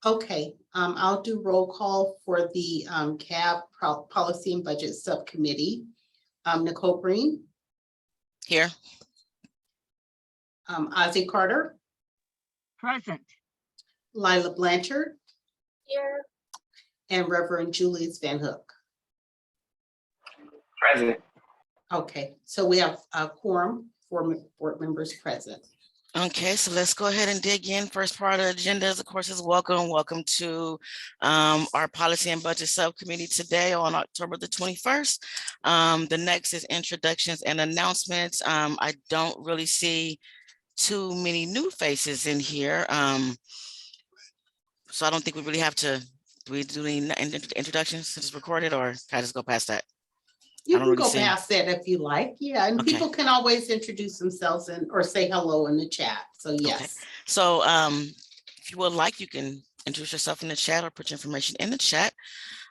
Okay, I'll do roll call for the CAB Policy and Budget Subcommittee. Nicole Green, Here. Ozzy Carter, Present. Lila Blanchard, Here. and Reverend Julius Van Hook. Present. Okay, so we have a quorum, 4 board members present. Okay, so let's go ahead and dig in. First part of the agenda, of course, is welcome to our Policy and Budget Subcommittee today on October the 21st. The next is introductions and announcements. I don't really see too many new faces in here. So I don't think we really have to, do we do any introductions since it's recorded, or can I just go past that? You I don't can really go see. past that if you like, yeah, and Okay. people can always introduce themselves or say hello in the chat, so yes. Okay. So if you would like, you can introduce yourself in the chat or put your information in the chat.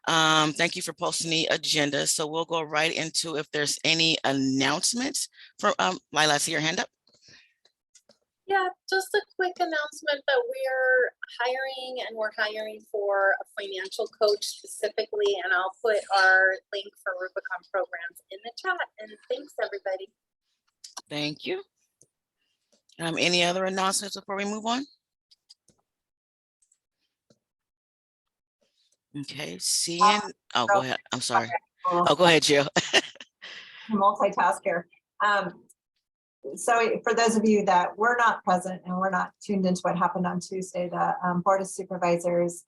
Thank you for posting the agenda. So we'll go right into if there's any announcements for Lila, I see your hand up. Yeah, just a quick announcement that we're hiring for a financial coach specifically, and I'll put our link for Rubicon programs in the chat. And thanks, everybody. Thank you. Any other announcements before we move on? Okay, seeing, oh, go ahead. I'm sorry. Oh, go ahead, Jill. Multitask here. So for those of you that were not present and were not tuned into what happened on Tuesday, the Board of Supervisors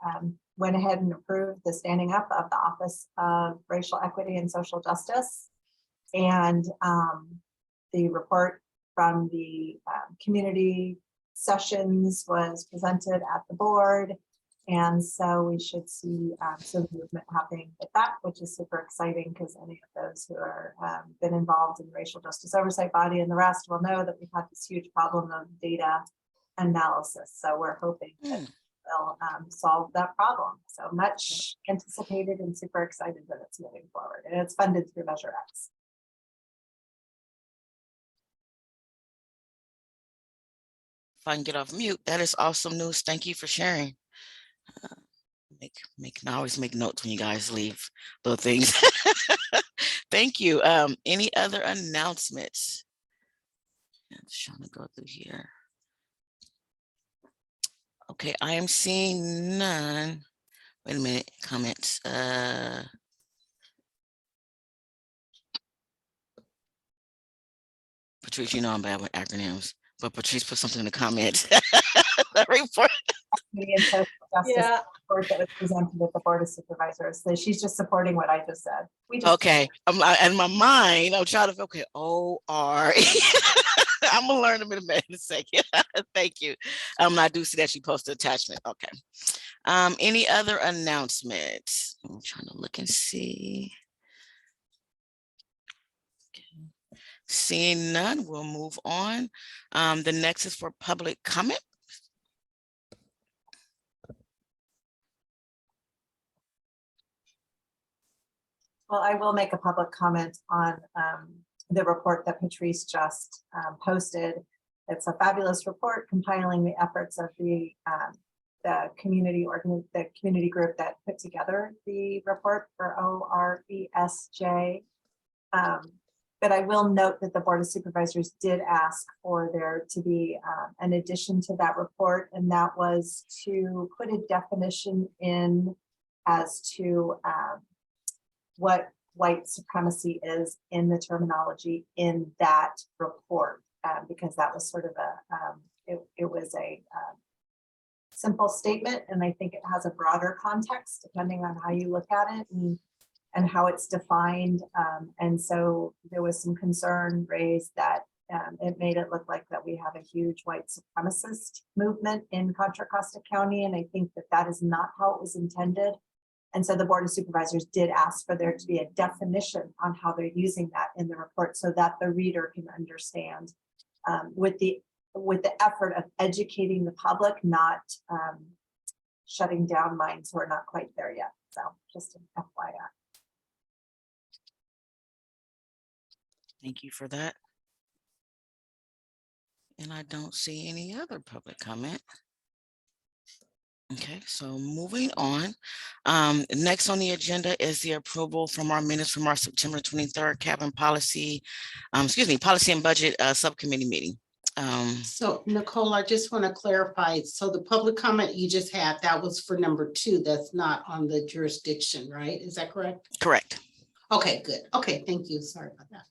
went ahead and approved the standing up of the Office of Racial Equity and Social Justice. And the report from the community sessions was presented at the board. And so we should see some movement happening with that, which is super exciting, because any of those who are been involved in the racial justice oversight body and the rest will know that we've had this huge problem of data analysis. So we're hoping that they'll solve that problem. So much anticipated and super excited that it's moving forward, and it's funded through Measure X. If I can get off mute, that is awesome news. Thank you for sharing. I always make notes when you guys leave little things. Thank you. Any other announcements? I'm just trying to go through here. Okay, I am seeing none. Wait a minute, comments. Patrice, you know I'm bad with acronyms, but Patrice put something in the comments. Report. Yeah. Report that was presented at the Board of Supervisors. So she's just supporting what I just said. Okay, in my mind, I'm trying to, okay, OR. I'm gonna learn them in a second. Thank you. I do see that she posted attachment. Okay. Any other announcements? I'm trying to look and see. Okay. Seeing none, we'll move on. The next is for public comment. Well, I will make a public comment on the report that Patrice just posted. It's a fabulous report compiling the efforts of the community group that put together the report for ORESJ. But I will note that the Board of Supervisors did ask for there to be an addition to that report, and that was to put a definition in as to what white supremacy is in the terminology in that report, because that was sort of it was a simple statement, and I think it has a broader context depending on how you look at it and how it's defined. And so there was some concern raised that it made it look like that we have a huge white supremacist movement in Contra Costa County, and I think that that is not how it was intended. And so the Board of Supervisors did ask for there to be a definition on how they're using that in the report so that the reader can understand, with the effort of educating the public, not shutting down minds who are not quite there yet. So just an FYI. Thank you for that. And I don't see any other public comment. Okay, so moving on. Next on the agenda is the approval from our minutes from our September 23rd cabin policy, policy and budget subcommittee meeting. So Nicole, I just want to clarify, so the public comment you just had, that was for number 2, that's not on the jurisdiction, right? Is that correct? Correct. Okay, good. Okay, thank you. Sorry about that.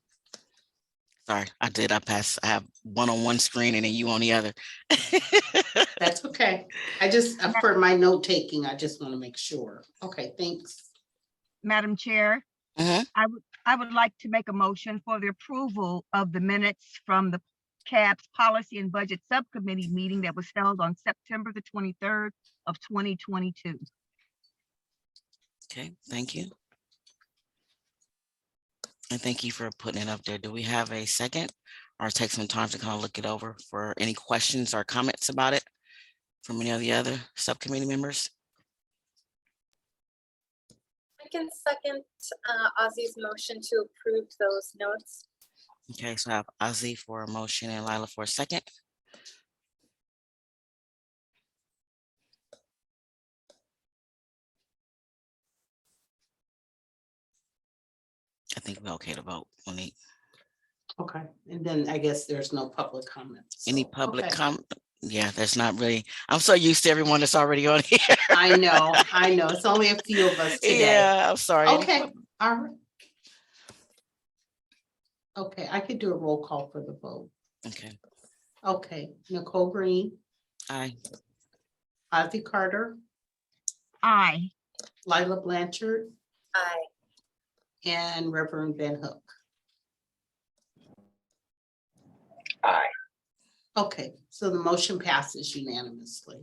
Sorry, I have one on one screen and then you on the other. That's okay. I just, for my note taking, I just want to make sure. Okay, thanks. Madam Chair, Mhm. I would like to make a motion for the approval of the minutes from the CAB's Policy and Budget Subcommittee meeting that was held on September the 23rd of 2022. Okay, thank you. And thank you for putting it up there. Do we have a second or take some time to kind of look it over for any questions or comments about it from any of the other subcommittee members? I can second Ozzy's motion to approve those notes. Okay, so I have Ozzy for a motion and Lila for a second. I think we're okay to vote. Monique. Okay, and then I guess there's no public comments. Any so, public okay. comment? Yeah, that's not really, I'm so used to everyone that's already on here. I know. It's only a few of us today. Yeah, I'm sorry. Any Okay, pub- all right. Okay, I could do a roll call for the vote. Okay, Okay, Nicole Green, aye. Ozzy Carter, Aye. Lila Blanchard, Aye. and Reverend Van Hook. Aye. Okay, so the motion passes unanimously.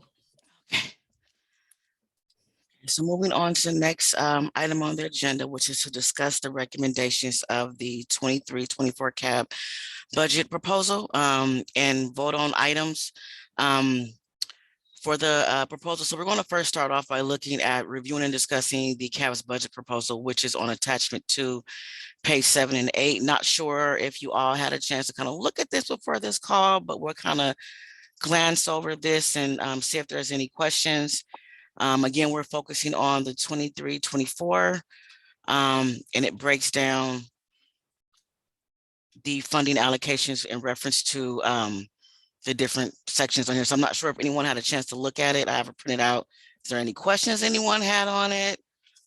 So moving on to the next item on the agenda, which is to discuss the recommendations of the 23-24 CAB budget proposal and vote on items for the proposal. So we're going to first start off by looking at reviewing and discussing the CAB's budget proposal, which is on attachment 2, page 7 and 8. Not sure if you all had a chance to kind of look at this before this call, but we'll kind of glance over this and see if there's any questions. Again, we're focusing on the 23-24, and it breaks down the funding allocations in reference to the different sections on here. So I'm not sure if anyone had a chance to look at it. I have it printed out. Is there any questions anyone had on it?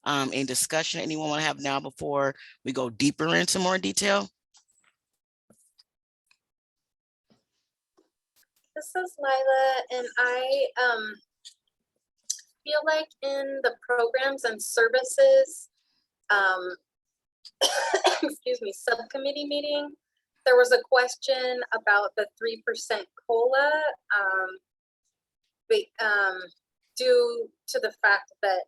Any discussion anyone want to have now before we go deeper into more detail? This is Lila, and I feel like in the programs and services, excuse me, subcommittee meeting, there was a question about the 3% COLA, due to the fact that,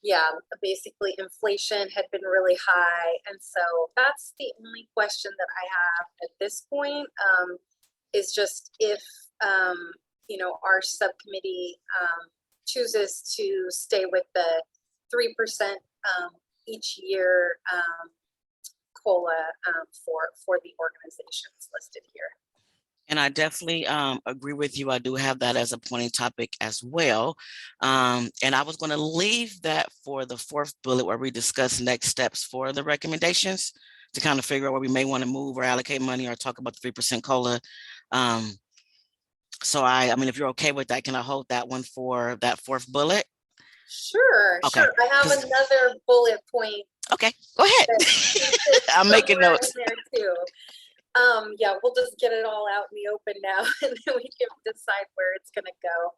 yeah, basically inflation had been really high. And so that's the only question that I have at this point, is just if, you know, our subcommittee chooses to stay with the 3% each year COLA for the organizations listed here. And I definitely agree with you. I do have that as a pointing topic as well. And I was going to leave that for the 4th bullet where we discuss next steps for the recommendations to kind of figure out where we may want to move or allocate money or talk about the 3% COLA. So I mean, if you're okay with that, can I hold that one for that 4th bullet? Sure, Okay. sure. I have another bullet point. Okay, go ahead. I'm making notes. There too. Yeah, we'll just get it all out in the open now, and then we can decide where it's gonna go.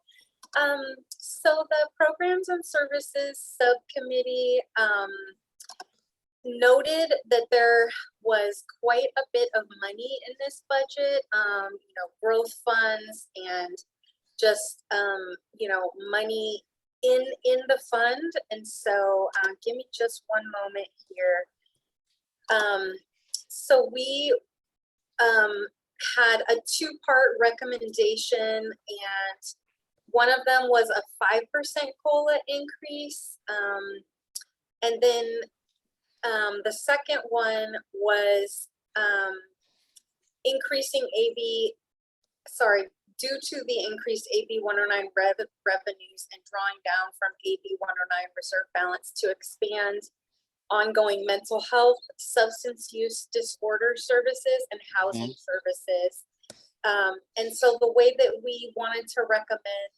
So the Programs and Services Subcommittee noted that there was quite a bit of money in this budget, you know, growth funds and just, you know, money in the fund. And so give me just one moment here. So we had a 2-part recommendation, and one of them was a 5% COLA increase. And then the second one was increasing due to the increased AB 109 revenues and drawing down from AB 109 reserve balance to expand ongoing mental health, substance use disorder services, and housing services. And so the way that we wanted to recommend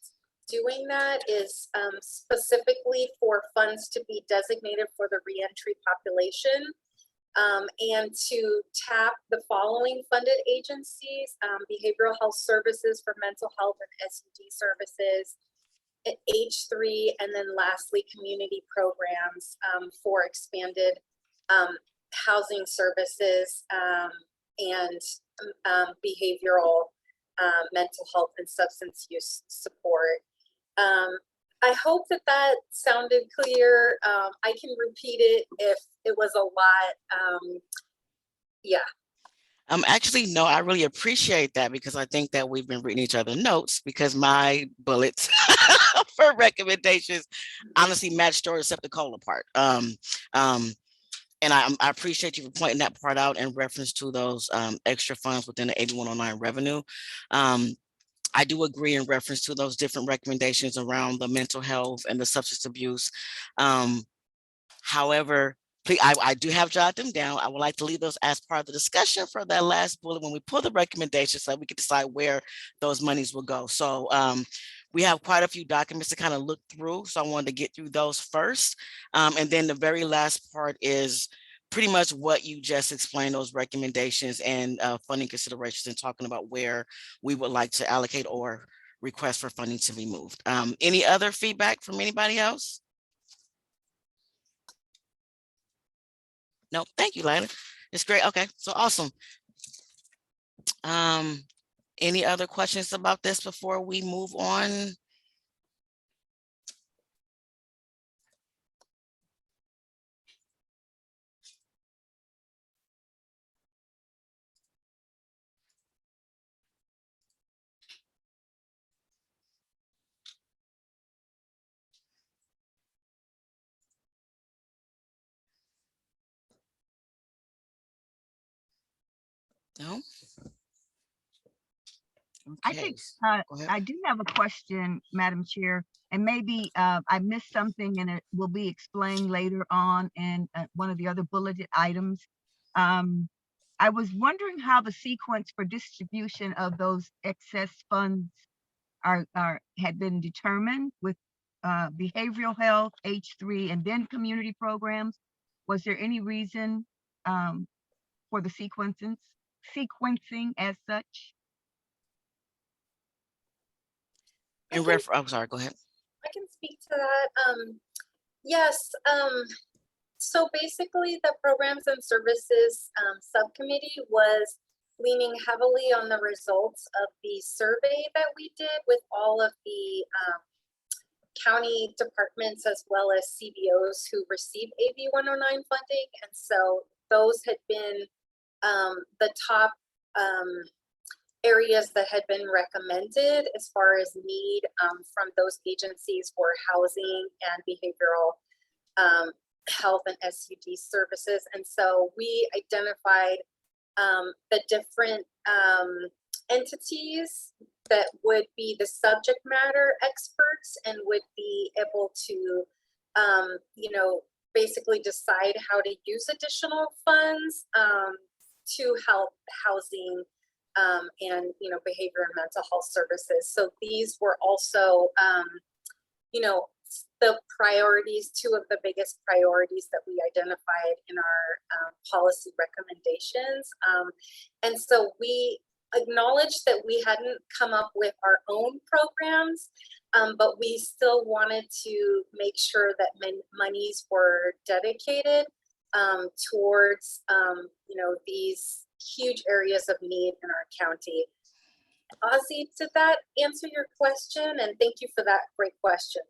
doing that is specifically for funds to be designated for the reentry population, and to tap the following funded agencies: behavioral health services for mental health and SUD services, H3, and then lastly, community programs for expanded housing services and behavioral, mental health, and substance use support. I hope that that sounded clear. I can repeat it if it was a lot. Yeah. Actually, no, I really appreciate that, because I think that we've been reading each other's notes, because my bullets for recommendations honestly match yours except the COLA part. And I appreciate you for pointing that part out in reference to those extra funds within the 8109 revenue. I do agree in reference to those different recommendations around the mental health and the substance abuse. However, please, I do have jotted them down. I would like to leave those as part of the discussion for that last bullet when we pull the recommendations, so we can decide where those monies will go. So we have quite a few documents to kind of look through, so I wanted to get through those first. And then the very last part is pretty much what you just explained, those recommendations and funding considerations, and talking about where we would like to allocate or request for funding to be moved. Any other feedback from anybody else? No, thank you, Lila. It's great. Okay, so awesome. Any other questions about this before we move on? No. I Okay, think go ahead. I do have a question, Madam Chair, and maybe I missed something and it will be explained later on in one of the other bulleted items. I was wondering how the sequence for distribution of those excess funds had been determined with behavioral health, H3, and then community programs. Was there any reason for the sequencing as such? I'm sorry, go ahead. I can speak to that. Yes. So basically, the programs and services subcommittee was leaning heavily on the results of the survey that we did with all of the county departments as well as CBOs who receive AB 109 funding. And so those had been the top areas that had been recommended as far as need from those agencies for housing and behavioral health and SUD services. And so we identified the different entities that would be the subject matter experts and would be able to, you know, basically decide how to use additional funds to help housing and, you know, behavior and mental health services. So these were also, you know, the priorities, two of the biggest priorities that we identified in our policy recommendations. And so we acknowledged that we hadn't come up with our own programs, but we still wanted to make sure that monies were dedicated towards, you know, these huge areas of need in our county. Ozzy, did that answer your question? And thank you for that great question.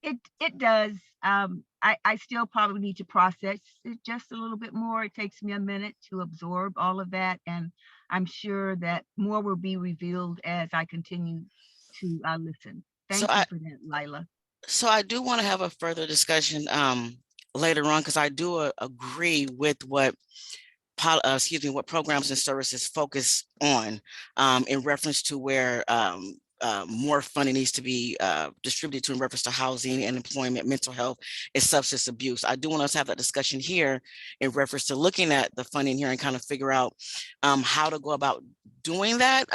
It does. I still probably need to process it just a little bit more. It takes me a minute to absorb all of that, and I'm sure that more will be revealed as I continue to listen. Thank you for that, Lila. So I do want to have a further discussion later on, because I do agree with what what programs and services focus on in reference to where more funding needs to be distributed to in reference to housing and employment, mental health, and substance abuse. I do want us to have that discussion here in reference to looking at the funding here and kind of figure out how to go about doing that.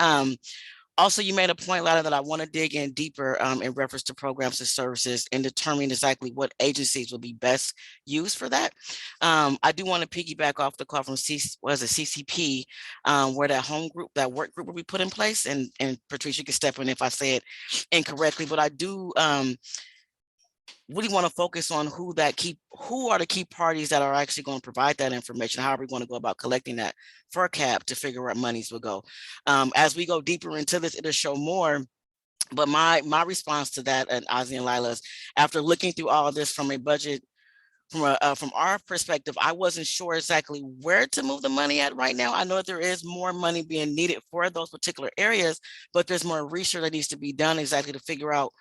Also, you made a point, Lada, that I want to dig in deeper in reference to programs and services and determine exactly what agencies will be best used for that. I do want to piggyback off the call from CCP, where that home group, that work group will be put in place. And Patrice, you can step in if I say it incorrectly, but I do really want to focus on who are the key parties that are actually going to provide that information. How are we going to go about collecting that for CAB to figure out monies will go? As we go deeper into this, it'll show more. But my response to that, and Ozzy and Lila, is after looking through all of this from a budget, from our perspective, I wasn't sure exactly where to move the money at right now. I know that there is more money being needed for those particular areas, but there's more research that needs to be done exactly to figure out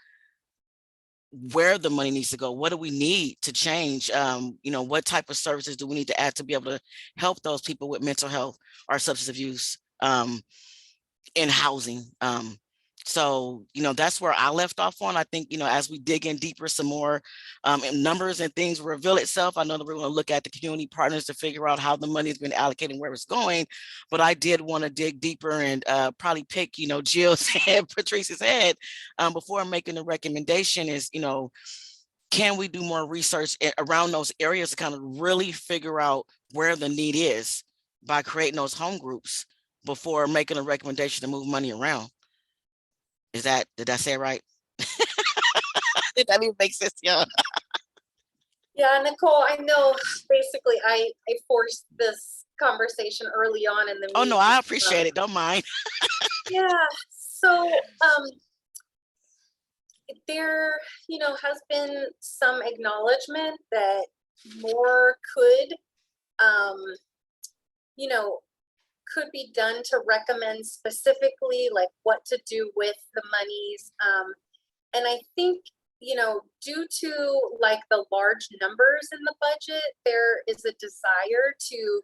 where the money needs to go. What do we need to change? What type of services do we need to add to be able to help those people with mental health or substance abuse in housing? So, that's where I left off on. I think, as we dig in deeper, some more numbers and things reveal itself. I know that we're going to look at the community partners to figure out how the money has been allocated and where it's going. But I did want to dig deeper and probably pick, Jill's head, Patrice's head before making the recommendation is, can we do more research around those areas to kind of really figure out where the need is by creating those home groups before making a recommendation to move money around? Did I say it right? Did that even make sense? Yeah. Yeah, Nicole, I know basically I forced this conversation early on in the meeting. Oh no, I appreciate it. Don't mind. Yeah, so there, has been some acknowledgement that more could be done to recommend specifically like what to do with the monies. And I think, due to like the large numbers in the budget, there is a desire to,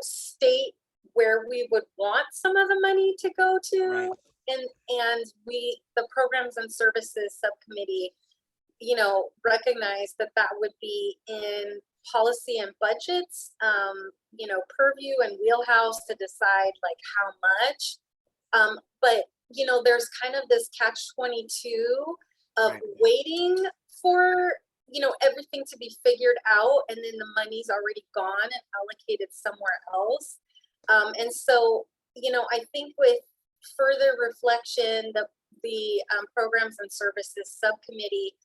state where we would want some of the money to go to. Right. And the Programs and Services Subcommittee, recognize that would be in policy and budgets, purview and wheelhouse to decide like how much. But, there's kind of this catch-22 of Right. waiting for, everything to be figured out, and then the money's already gone and allocated somewhere else. And so, I think with further reflection, the Programs and Services Subcommittee,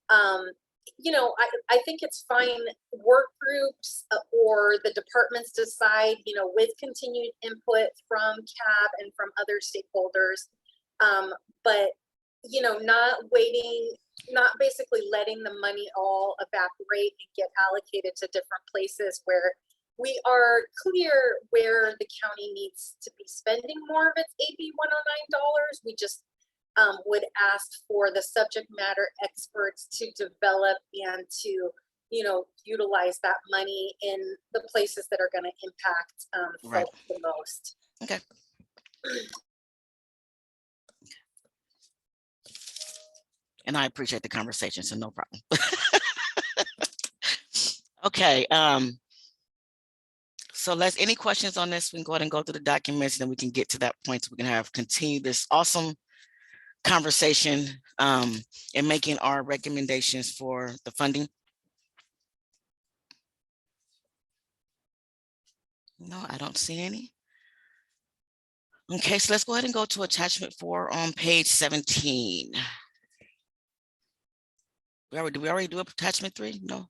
I think it's fine work groups or the departments decide, with continued input from CAB and from other stakeholders. But, not waiting, not basically letting the money all evaporate and get allocated to different places where we are clear where the county needs to be spending more of its AB 109 dollars. We just would ask for the subject matter experts to develop and to, utilize that money in the places that are going to impact Right. folks the most. Okay. And I appreciate the conversation, so no problem. Okay. So any questions on this? We can go ahead and go through the documents, and then we can get to that point so we can continue this awesome conversation and making our recommendations for the funding. No, I don't see any. Okay, so let's go ahead and go to attachment 4 on page 17. Did we already do attachment 3? No.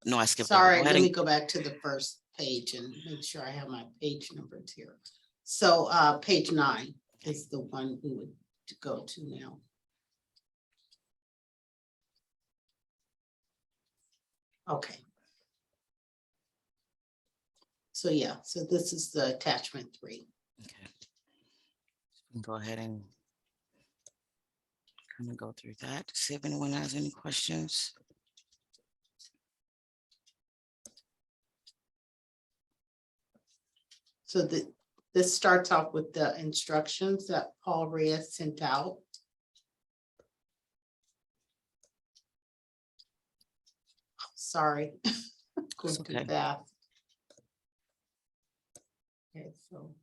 No, I skipped. Sorry, let me go back to the first page and make sure I have my page numbers here. So page 9 is the one we would go to now. Okay. So yeah, so this is the attachment 3. Okay. Go ahead and kind of go through that. See if anyone has any questions. So this starts off with the instructions that Paul Reyes sent out. Sorry. Going It's too okay. fast. Okay, so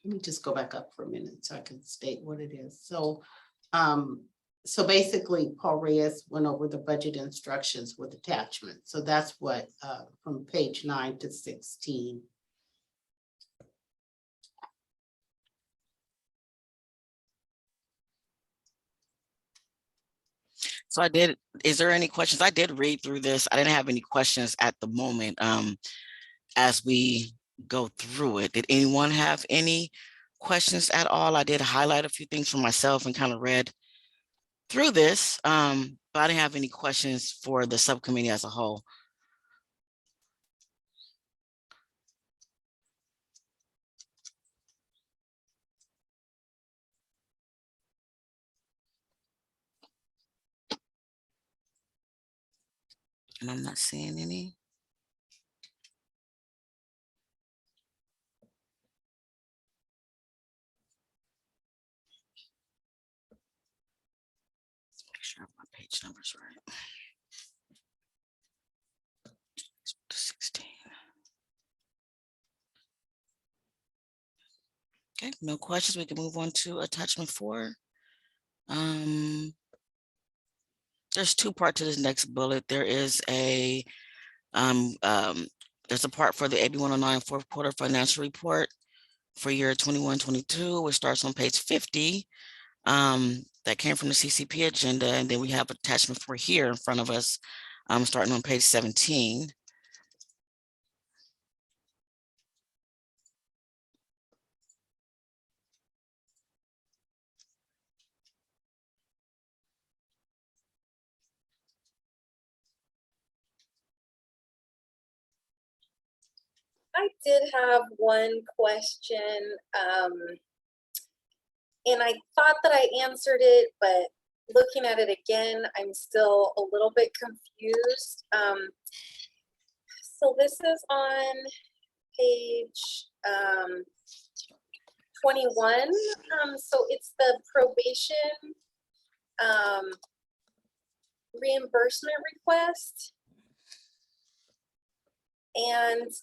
let me just go back up for a minute so I can state what it is. So basically, Paul Reyes went over the budget instructions with attachments. So that's what from page 9 to 16. So is there any questions? I did read through this. I didn't have any questions at the moment as we go through it. Did anyone have any questions at all? I did highlight a few things for myself and kind of read through this, but I didn't have any questions for the subcommittee as a whole. And I'm not seeing any. Let's make sure I have my page numbers right. 16. Okay, no questions. We can move on to attachment 4. There's 2 parts to this next bullet. There is a there's a part for the AB 109 fourth quarter financial report for year 21-22, which starts on page 50. That came from the CCP agenda, and then we have attachment 4 here in front of us, starting on page 17. I did have one question, and I thought that I answered it, but looking at it again, I'm still a little bit confused. So this is on page 21. So it's the probation reimbursement request. And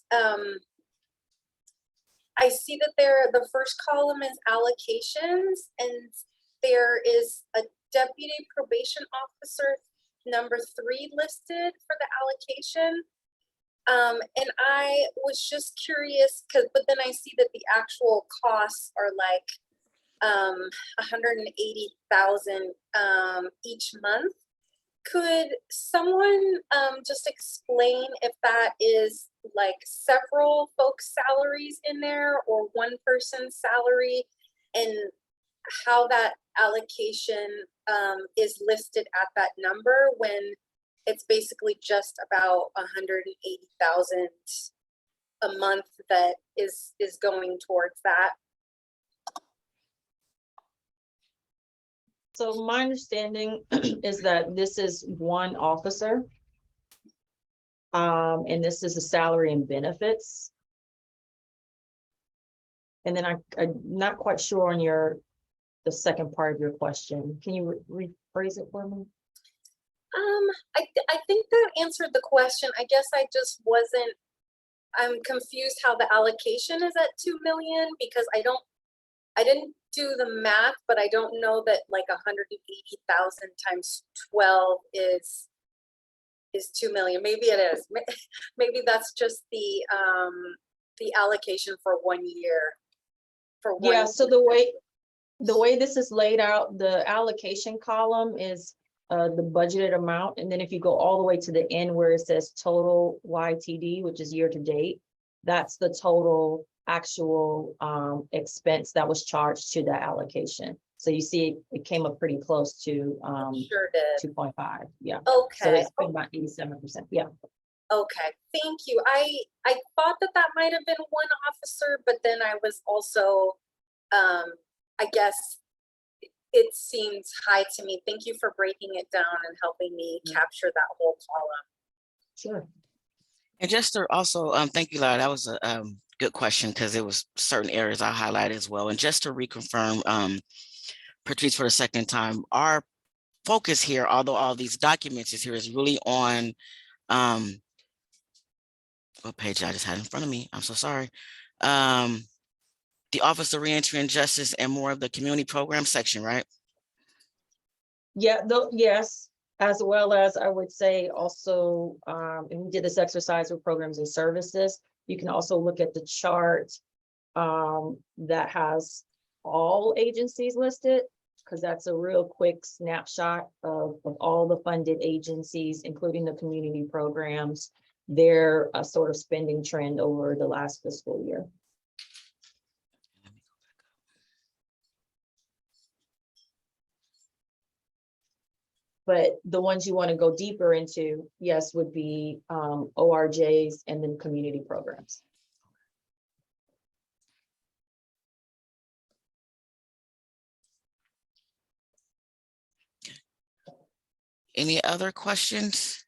I see that the first column is allocations, and there is a deputy probation officer number 3 listed for the allocation. And I was just curious but then I see that the actual costs are like 180,000 each month. Could someone just explain if that is like several folks' salaries in there or one person's salary, and how that allocation is listed at that number when it's basically just about 180,000 a month that is going towards that? So my understanding is that this is one officer. And this is a salary and benefits. And then I'm not quite sure on the second part of your question. Can you rephrase it for me? I think that answered the question. I guess I just I'm confused how the allocation is at 2 million, because I didn't do the math, but I don't know that like 180,000 times 12 is 2 million. Maybe it is. Maybe that's just the allocation for 1 year. Yeah, so the way this is laid out, the allocation column is the budgeted amount, and then if you go all the way to the end where it says total YTD, which is year to date, that's the total actual expense that was charged to that allocation. So you see it came up pretty close to Sure did. 2.5. Yeah. Okay. So it's been about 87%. Yeah. Okay, thank you. I thought that might have been one officer, but then I was also, I guess it seems high to me. Thank you for breaking it down and helping me capture that whole column. Sure. And just to also, thank you, Laura. That was a good question, because it was certain areas I highlighted as well. And just to reconfirm, Patrice, for the second time, our focus here, although all these documents is here, is really on what page I just had in front of me. I'm so sorry. The Office of Reentry and Justice and more of the community program section, right? Yeah, though, yes, as well as I would say also, and we did this exercise with programs and services. You can also look at the chart that has all agencies listed, because that's a real quick snapshot of all the funded agencies, including the community programs, their sort of spending trend over the last fiscal year. But the ones you want to go deeper into, yes, would be ORJs and then community programs. Any other questions?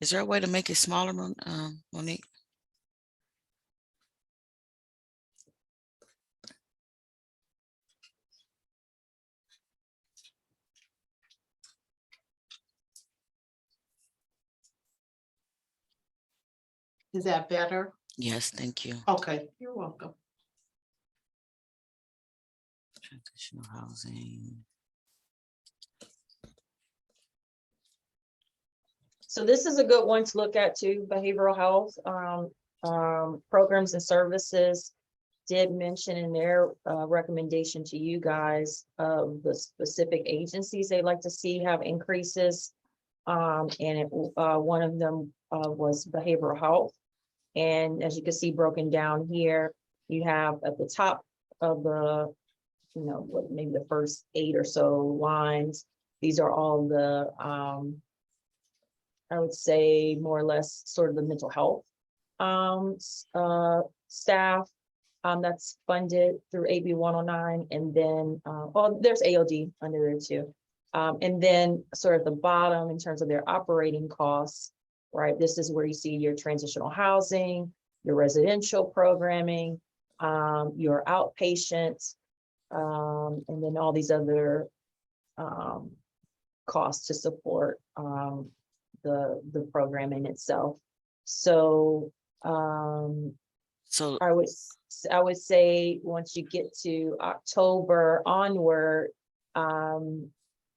Is there a way to make it smaller, Monique? Is that better? Yes, thank you. Okay, you're welcome. Transitional housing. So this is a good one to look at too, behavioral health programs and services did mention in their recommendation to you guys of the specific agencies they'd like to see have increases. One of them was behavioral health. And as you can see broken down here, you have at the top of the, maybe the first 8 or so lines, these are all the, I would say more or less sort of the mental health staff that's funded through AB 109. And then, there's AOD under there too. And then sort of the bottom in terms of their operating costs, right? This is where you see your transitional housing, your residential programming, your outpatient, and then all these other costs to support the programming itself. So I would say once you get to October onward,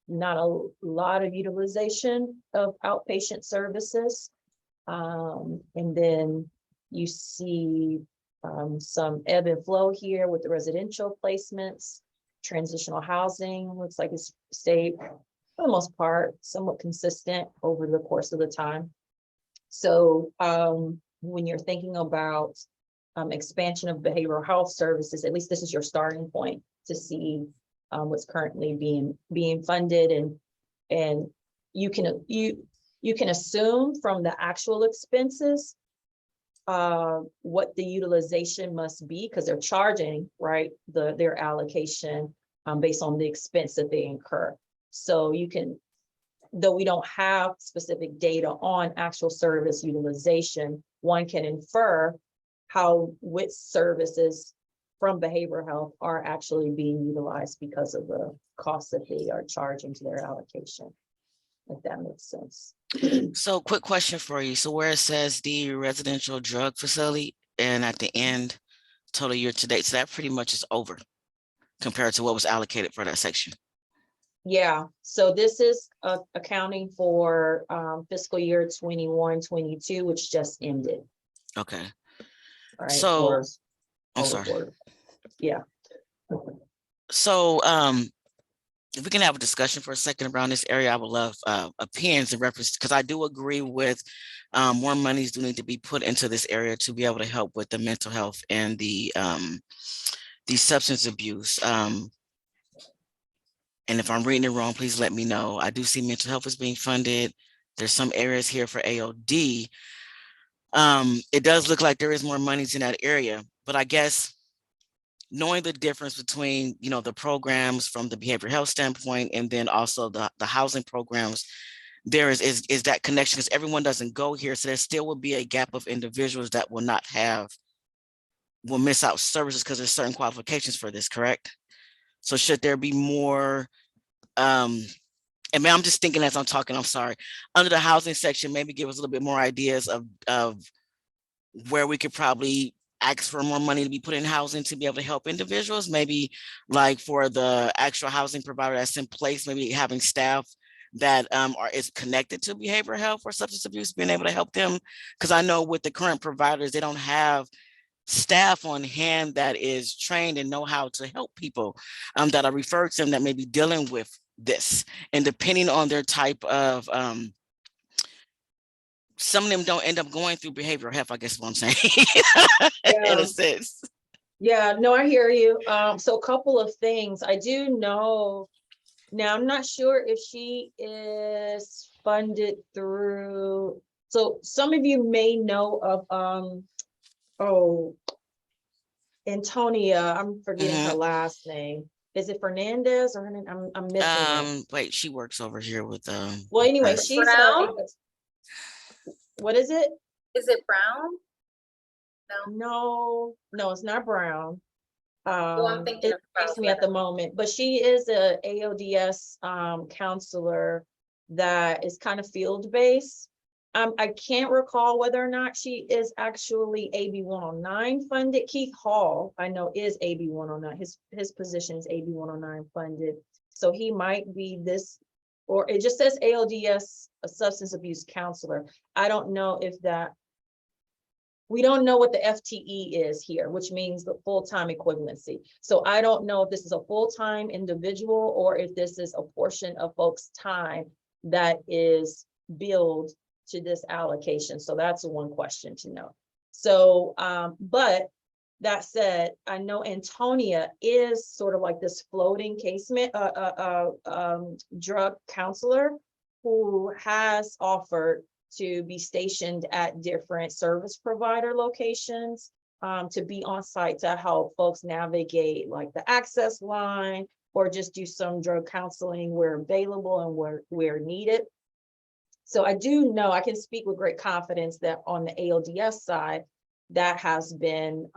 not a lot of utilization of outpatient services. And then you see some ebb and flow here with the residential placements. Transitional housing looks like it's stayed for the most part somewhat consistent over the course of the time. So when you're thinking about expansion of behavioral health services, at least this is your starting point to see what's currently being funded, and you can assume from the actual expenses what the utilization must be, because they're charging, right, their allocation based on the expense that they incur. So you can, though we don't have specific data on actual service utilization, one can infer which services from behavioral health are actually being utilized because of the costs that they are charging to their allocation, if that makes sense. So quick question for you. So where it says the residential drug facility and at the end, total year to date, so that pretty much is over compared to what was allocated for that section. Yeah, so this is accounting for fiscal year 21-22, which just ended. Okay. Right. So I'm sorry. Yeah. So if we can have a discussion for a second around this area, I would love opinions in reference, because I do agree with more monies do need to be put into this area to be able to help with the mental health and the substance abuse. And if I'm reading it wrong, please let me know. I do see mental health is being funded. There's some areas here for AOD. It does look like there is more monies in that area, but I guess knowing the difference between, you know, the programs from the behavioral health standpoint and then also the housing programs, there is that connection because everyone doesn't go here. So there still will be a gap of individuals that will miss out services because there's certain qualifications for this, correct? So should there be more, and man, I'm just thinking as I'm talking, I'm sorry, under the housing section, maybe give us a little bit more ideas of where we could probably ask for more money to be put in housing to be able to help individuals, maybe like for the actual housing provider that's in place, maybe having staff that is connected to behavioral health or substance abuse, being able to help them. Because I know with the current providers, they don't have staff on hand that is trained and know how to help people that are referred to them that may be dealing with this. And depending on their type of, some of them don't end up going through behavioral health, I guess what I'm saying, in a sense. Yeah, no, I hear you. So a couple of things. I do know, now I'm not sure if she is funded through, so some of you may know of, Antonia, I'm forgetting her last name. Is it Fernandez or her name? I'm missing it. Wait, she works over here with Well, anyway, her. she's Brown? what is it? Is it Brown? No, it's not Brown. Oh, I'm thinking It of escapes Brown. me at the moment, but she is a AODS counselor that is kind of field-based. I can't recall whether or not she is actually AB 109 funded. Keith Hall, I know, is AB 109. His position is AB 109 funded. So he might be this, or it just says AODS, a substance abuse counselor. I don't know if that, we don't know what the FTE is here, which means the full-time equivalency. So I don't know if this is a full-time individual or if this is a portion of folks' time that is billed to this allocation. So that's one question to know. So, but that said, I know Antonia is sort of like this floating drug counselor who has offered to be stationed at different service provider locations, to be on site to help folks navigate like the access line or just do some drug counseling where available and where needed. So I do know, I can speak with great confidence that on the AODS side, that has been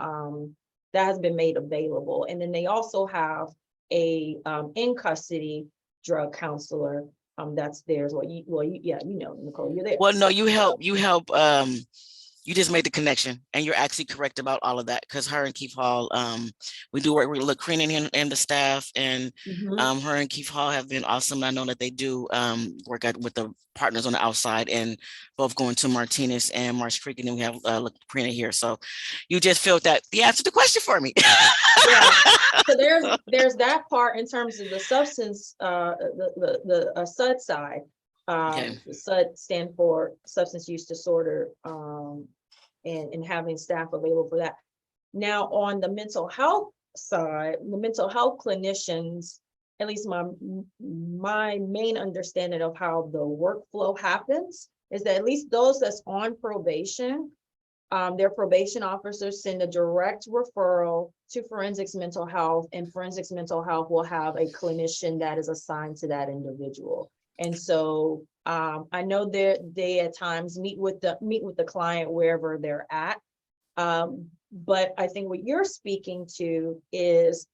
made available. And then they also have a in custody drug counselor that's there as well. Yeah, you know, Nicole, you're there. Well, no, you help, you just made the connection and you're actually correct about all of that because her and Keith Hall, we do work with Lacrina and the staff, and her and Keith Hall have been awesome. I know that they do work with the partners on the outside and both going to Martinez and Marsh Creek, and then we have Lacrina here. So you just felt that you answered the question for me. Yeah. So there's that part in terms of the substance, the SUD side. Okay. SUD stand for substance use disorder, and having staff available for that. Now on the mental health side, the mental health clinicians, at least my main understanding of how the workflow happens is that at least those that's on probation, their probation officers send a direct referral to forensics mental health, and forensics mental health will have a clinician that is assigned to that individual. And so I know they at times meet with the client wherever they're at. But I think what you're speaking to is,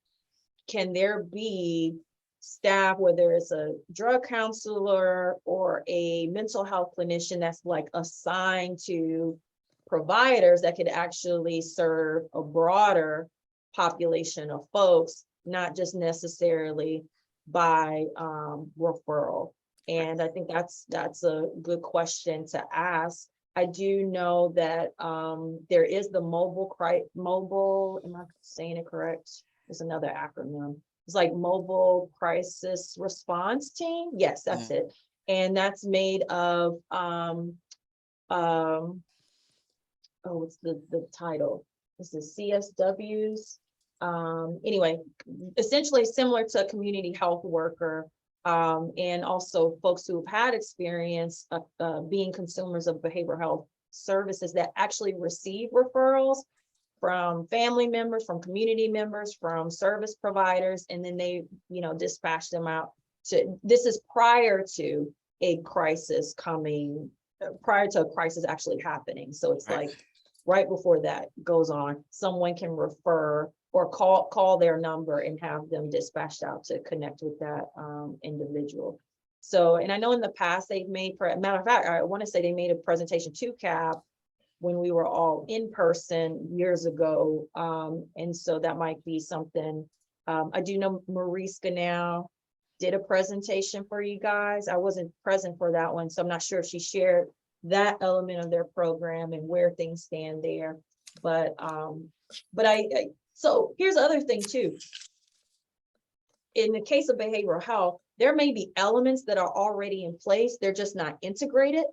can there be staff, whether it's a drug counselor or a mental health clinician that's like assigned to providers that could actually serve a broader population of folks, not just necessarily by referral? And I think that's a good question to ask. I do know that there is the mobile, am I saying it correct? There's another acronym. It's like Mobile Crisis Response Team. Yes, that's it. And that's made of what's the title? This is CSWs. Anyway, essentially similar to a community health worker, and also folks who have had experience being consumers of behavioral health services that actually receive referrals from family members, from community members, from service providers, and then they, dispatch them out to, this is prior to a crisis coming, prior to a crisis actually happening. So it's Right. like right before that goes on, someone can refer or call their number and have them dispatched out to connect with that individual. So, and I know in the past they've made, matter of fact, I want to say they made a presentation to CAB when we were all in person years ago. And so that might be something. I do know Mariska now did a presentation for you guys. I wasn't present for that one, so I'm not sure if she shared that element of their program and where things stand there. But so here's the other thing too. In the case of behavioral health, there may be elements that are already in place, they're just not integrated.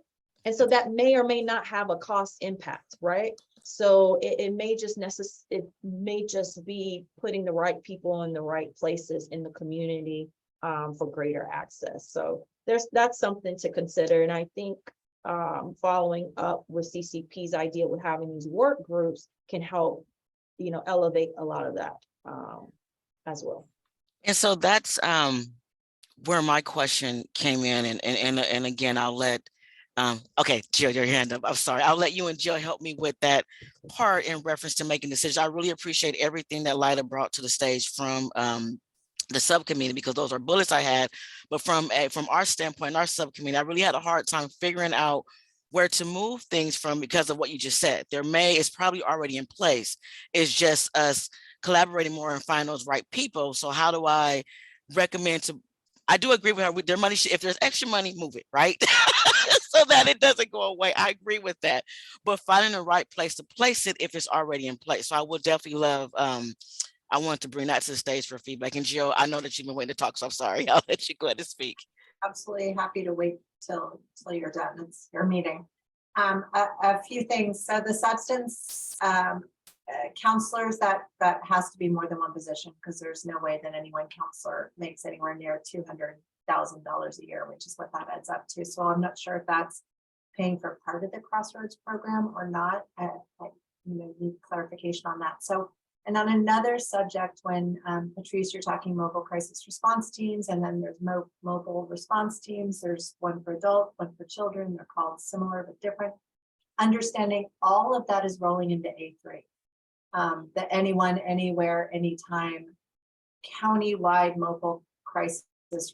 And so that may or may not have a cost impact, right? So it may just be putting the right people in the right places in the community for greater access. So that's something to consider. And I think following up with CCP's idea with having these work groups can help, elevate a lot of that as well. And so that's where my question came in, and again, I'll let okay, Jill, your hand up. I'm sorry. I'll let you and Jill help me with that part in reference to making decisions. I really appreciate everything that Lida brought to the stage from the subcommittee, because those are bullets I had. But from our standpoint, our subcommittee, I really had a hard time figuring out where to move things from because of what you just said. It's probably already in place. It's just us collaborating more and find those right people. So how do I recommend to, I do agree with her with their money. If there's extra money, move it, right? So that it doesn't go away. I agree with that. But finding the right place to place it if it's already in place. So I would definitely love, I want to bring that to the stage for feedback. And Jill, I know that you've been waiting to talk, so I'm sorry. I'll let you go ahead and speak. Absolutely happy to wait till you're done. It's your meeting. A few things. So the substance counselors, that has to be more than one position, because there's no way that any one counselor makes anywhere near $200,000 a year, which is what that adds up to. So I'm not sure if that's paying for part of the Crossroads program or not. I need clarification on that. So, and on another subject, when Patrice, you're talking mobile crisis response teams, and then there's mobile response teams. There's one for adult, one for children. They're called similar but different. Understanding all of that is rolling into A3. That anyone, anywhere, anytime, county-wide mobile crisis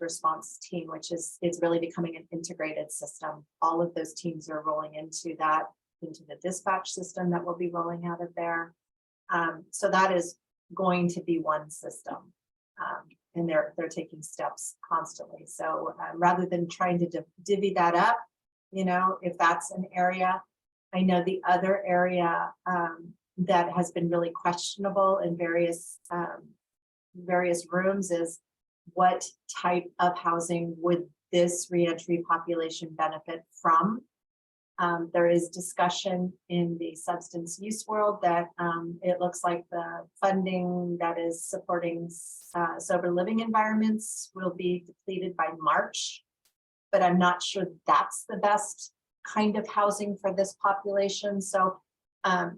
response team, which is really becoming an integrated system. All of those teams are rolling into the dispatch system that will be rolling out of there. So that is going to be one system, and they're taking steps constantly. So rather than trying to divvy that up, if that's an area, I know the other area that has been really questionable in various rooms is what type of housing would this reentry population benefit from? There is discussion in the substance use world that it looks like the funding that is supporting sober living environments will be depleted by March, but I'm not sure that's the best kind of housing for this population. So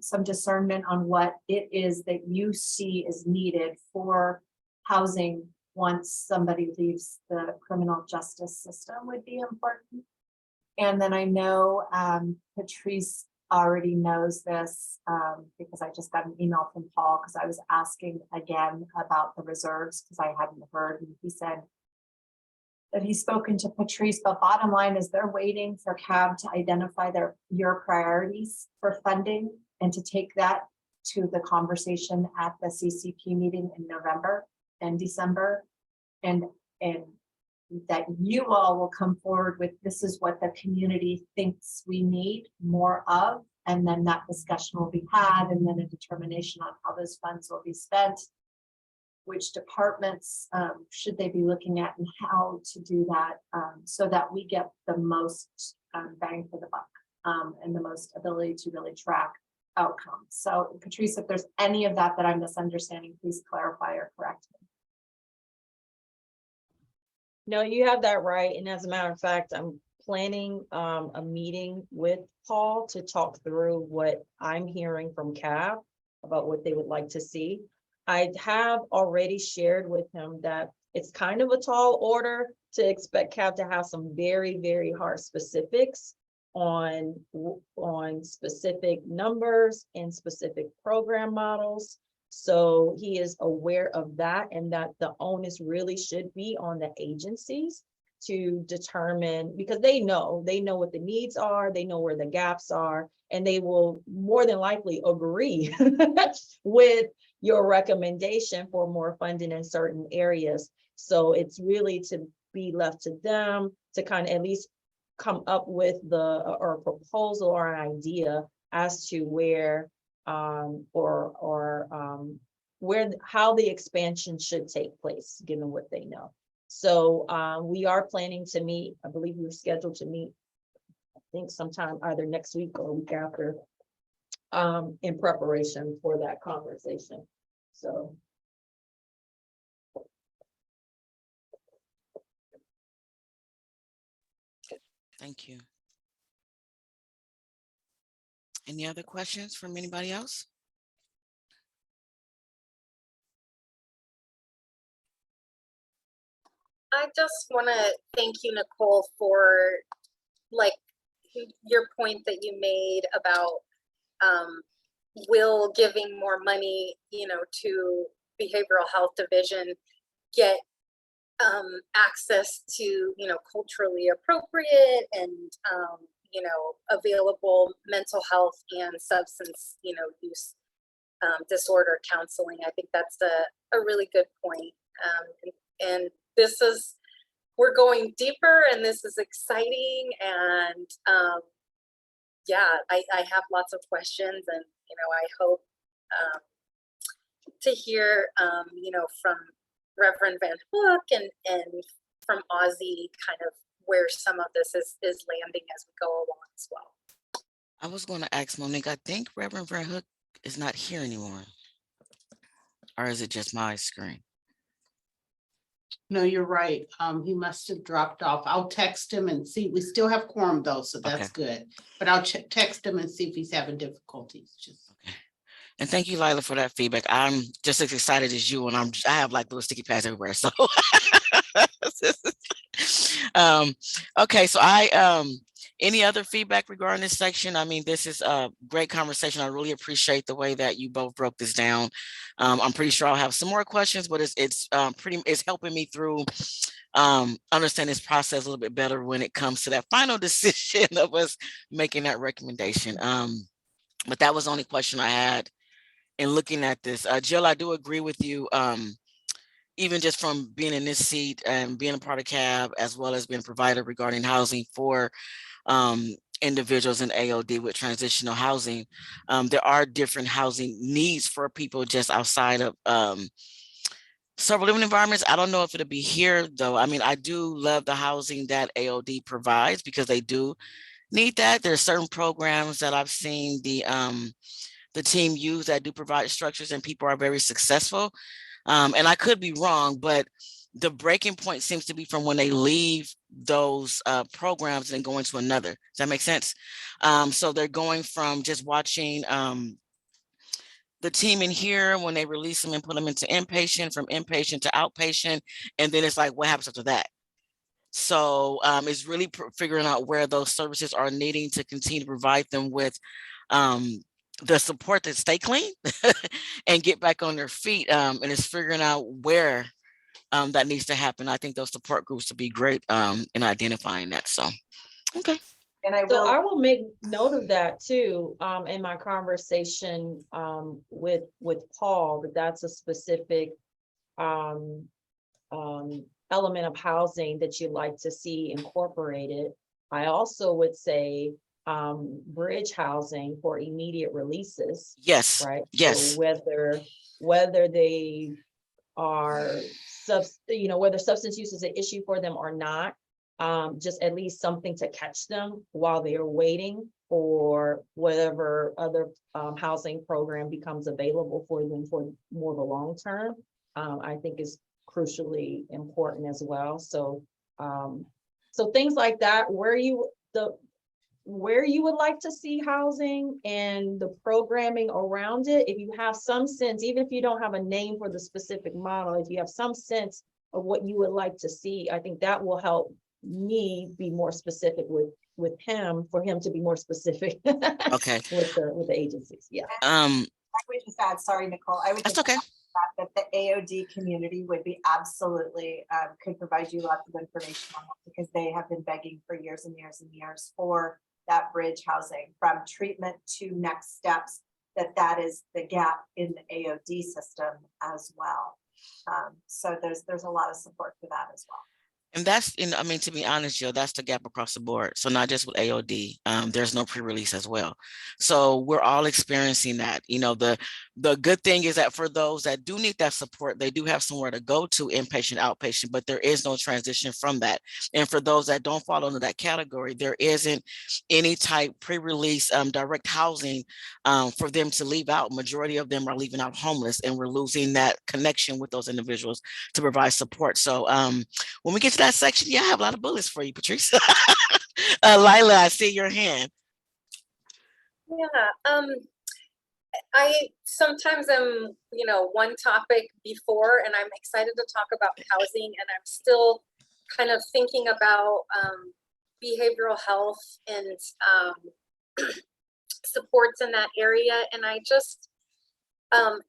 some discernment on what it is that you see is needed for housing once somebody leaves the criminal justice system would be important. And then I know Patrice already knows this because I just got an email from Paul because I was asking again about the reserves because I hadn't heard, and he said that he's spoken to Patrice, but bottom line is they're waiting for CAB to identify your priorities for funding and to take that to the conversation at the CCP meeting in November and December, and that you all will come forward with, this is what the community thinks we need more of, and then that discussion will be had, and then a determination on how those funds will be spent, which departments should they be looking at, and how to do that so that we get the most bang for the buck and the most ability to really track outcomes. So Patrice, if there's any of that I'm misunderstanding, please clarify or correct me. No, you have that right. And as a matter of fact, I'm planning a meeting with Paul to talk through what I'm hearing from CAB about what they would like to see. I have already shared with him that it's kind of a tall order to expect CAB to have some very, very hard specifics on specific numbers and specific program models. So he is aware of that, and that the onus really should be on the agencies to determine, because they know what the needs are, they know where the gaps are, and they will more than likely agree with your recommendation for more funding in certain areas. So it's really to be left to them to kind of at least come up with or a proposal or an idea as to where how the expansion should take place, given what they know. So we are planning to meet, I believe we're scheduled to meet, I think sometime either next week or week after, in preparation for that conversation. So. Thank you. Any other questions from anybody else? I just want to thank you, Nicole, for like your point that you made about will giving more money, to behavioral health division get access to, culturally appropriate and, available mental health and substance, use disorder counseling. I think that's a really good point. And we're going deeper, and this is exciting. And yeah, I have lots of questions, and, I hope to hear, from Reverend Van Hook and from Ozzy, kind of where some of this is landing as we go along as well. I was going to ask Monique, I think Reverend Van Hook is not here anymore. Or is it just my screen? No, you're right. He must have dropped off. I'll text him and see. We still have quorum though, so that's good. But I'll text him and see if he's having difficulties. Okay. And thank you, Lila, for that feedback. I'm just as excited as you, and I have like little sticky pads everywhere. So, okay. So any other feedback regarding this section? I mean, this is a great conversation. I really appreciate the way that you both broke this down. I'm pretty sure I'll have some more questions, but it's helping me through understand this process a little bit better when it comes to that final decision of us making that recommendation. But that was the only question I had in looking at this. Jill, I do agree with you. Even just from being in this seat and being a part of CAB, as well as being a provider regarding housing for individuals in AOD with transitional housing, there are different housing needs for people just outside of several living environments. I don't know if it'll be here though. I mean, I do love the housing that AOD provides because they do need that. There are certain programs that I've seen the team use that do provide structures, and people are very successful. And I could be wrong, but the breaking point seems to be from when they leave those programs and go into another. Does that make sense? So they're going from just watching the team in here when they release them and put them into inpatient, from inpatient to outpatient. And then it's like, what happens after that? So it's really figuring out where those services are needing to continue to provide them with the support to stay clean and get back on their feet. And it's figuring out where that needs to happen. I think those support groups will be great in identifying that. So, okay. And I will make note of that too, in my conversation with Paul, that's a specific element of housing that you'd like to see incorporated. I also would say bridge housing for immediate releases. Yes. Right. Yes. So whether they are whether substance use is an issue for them or not, just at least something to catch them while they are waiting for whatever other housing program becomes available for them for more of a long term, I think is crucially important as well. So, so things like that, where you would like to see housing and the programming around it, if you have some sense, even if you don't have a name for the specific model, if you have some sense of what you would like to see, I think that will help me be more specific with him, for him to be more specific. Okay. with the agencies. Yeah. I would just add, sorry, Nicole, I would That's just okay. add that the AOD community would be absolutely, could provide you lots of information on that, because they have been begging for years and years and years for that bridge housing from treatment to next steps, that is the gap in the AOD system as well. So there's a lot of support for that as well. And that's, I mean, to be honest, Joe, that's the gap across the board. So not just with AOD, there's no pre-release as well. So we're all experiencing that. The good thing is that for those that do need that support, they do have somewhere to go to, inpatient, outpatient, but there is no transition from that. And for those that don't fall under that category, there isn't any type pre-release direct housing for them to leave out. Majority of them are leaving out homeless, and we're losing that connection with those individuals to provide support. So when we get to that section, yeah, I have a lot of bullets for you, Patrice. Lila, I see your hand. Yeah, I sometimes am, one topic before, and I'm excited to talk about housing, and I'm still kind of thinking about behavioral health and supports in that area. And I just,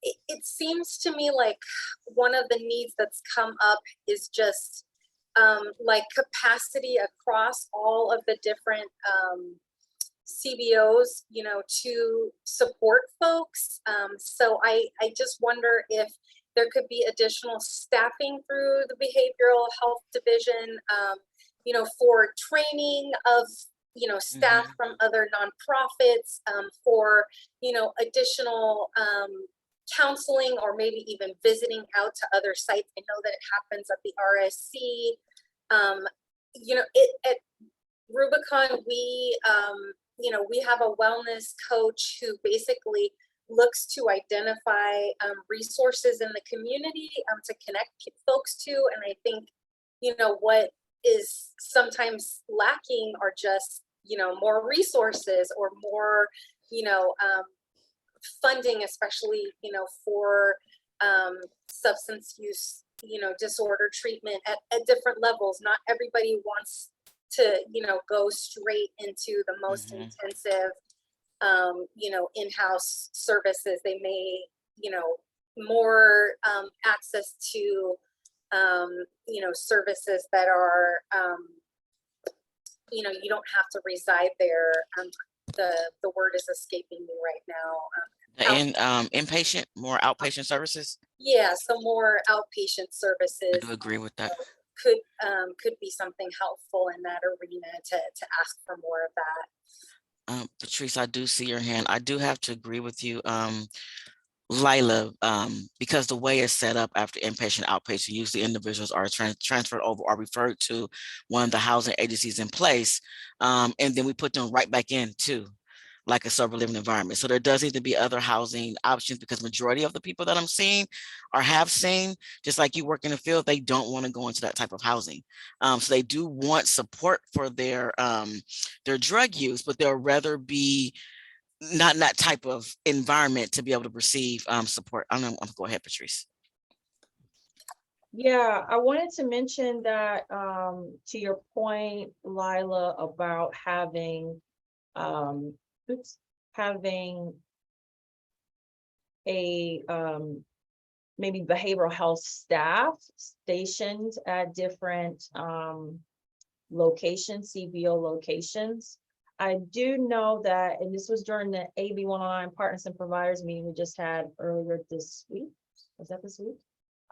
it seems to me like one of the needs that's come up is just like capacity across all of the different CBOs, to support folks. So I just wonder if there could be additional staffing through the behavioral health division, for training of, staff from other nonprofits, for, additional counseling, or maybe even visiting out to other sites. I know that it happens at the RSC. At Rubicon, we have a wellness coach who basically looks to identify resources in the community to connect folks to. And I think, what is sometimes lacking are just, more resources or more, funding, especially, for substance use, disorder treatment at different levels. Not everybody wants to, go straight into the most intensive, in-house services. They may, more access to, services that are, you don't have to reside there. The word is escaping me right now. And inpatient, more outpatient services. Yeah, so more outpatient services. I do agree with that. Could be something helpful in that arena to ask for more of that. Patrice, I do see your hand. I do have to agree with you, Lila, because the way it's set up after inpatient, outpatient, usually individuals are transferred over or referred to one of the housing agencies in place, and then we put them right back into like a sober living environment. So there does need to be other housing options, because majority of the people that I'm seeing or have seen, just like you work in the field, they don't want to go into that type of housing. So they do want support for their drug use, but they'll rather be not in that type of environment to be able to receive support. I'm gonna go ahead, Patrice. Yeah, I wanted to mention that to your point, Lila, about having a maybe behavioral health staff stationed at different locations, CBO locations. I do know that, and this was during the AB 109 Partners and Providers meeting we just had earlier this week. Was that this week?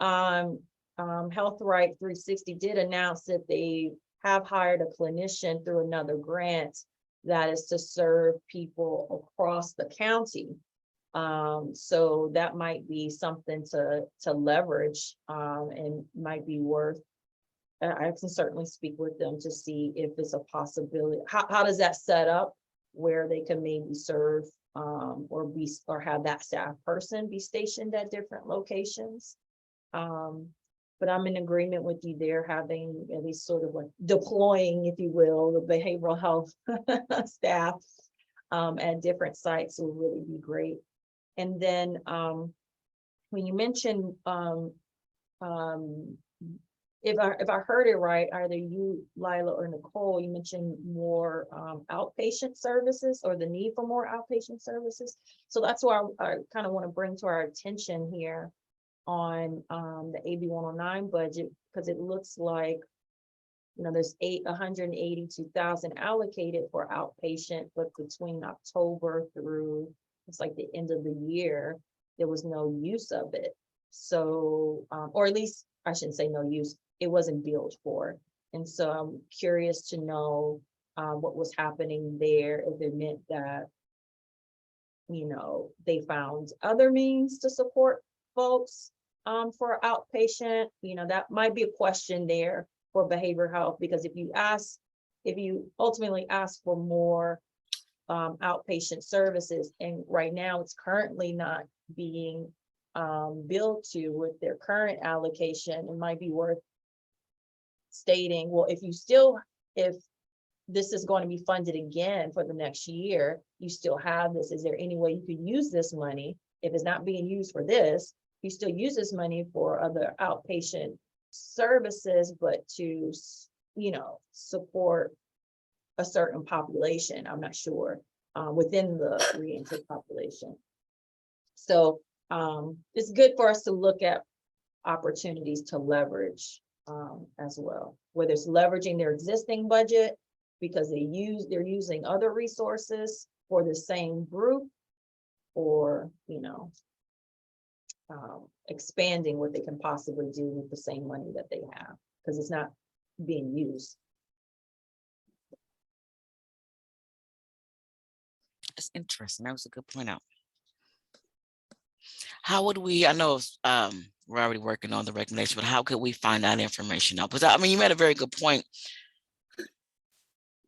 Health Right 360 did announce that they have hired a clinician through another grant that is to serve people across the county. So that might be something to leverage, and might be worth. I can certainly speak with them to see if it's a possibility. How does that set up? where they can maybe serve or have that staff person be stationed at different locations. But I'm in agreement with you there, having at least sort of like deploying, if you will, the behavioral health staff at different sites will really be great. And then when you mentioned if I heard it right, either you, Lila, or Nicole, you mentioned more outpatient services or the need for more outpatient services. So that's why I kind of want to bring to our attention here on the AB 109 budget, because it looks like, you know, there's 182,000 allocated for outpatient, but between October through it's like the end of the year, there was no use of it. So, or at least I shouldn't say no use, it wasn't billed for. And so I'm curious to know what was happening there, if it meant that, you know, they found other means to support folks for outpatient. You know, that might be a question there for behavioral health, because if you ultimately ask for more outpatient services, and right now it's currently not being billed to with their current allocation, it might be worth stating, well, if this is going to be funded again for the next year, you still have this, is there any way you could use this money? If it's not being used for this, you still use this money for other outpatient services, but to, you know, support a certain population, I'm not sure, within the re-entry population. So it's good for us to look at opportunities to leverage as well, whether it's leveraging their existing budget because they're using other resources for the same group, or, you know, expanding what they can possibly do with the same money that they have, because it's not being used. That's interesting. That was a good point out. How would we, I know we're already working on the recommendation, but how could we find that information out? Because I mean, you made a very good point,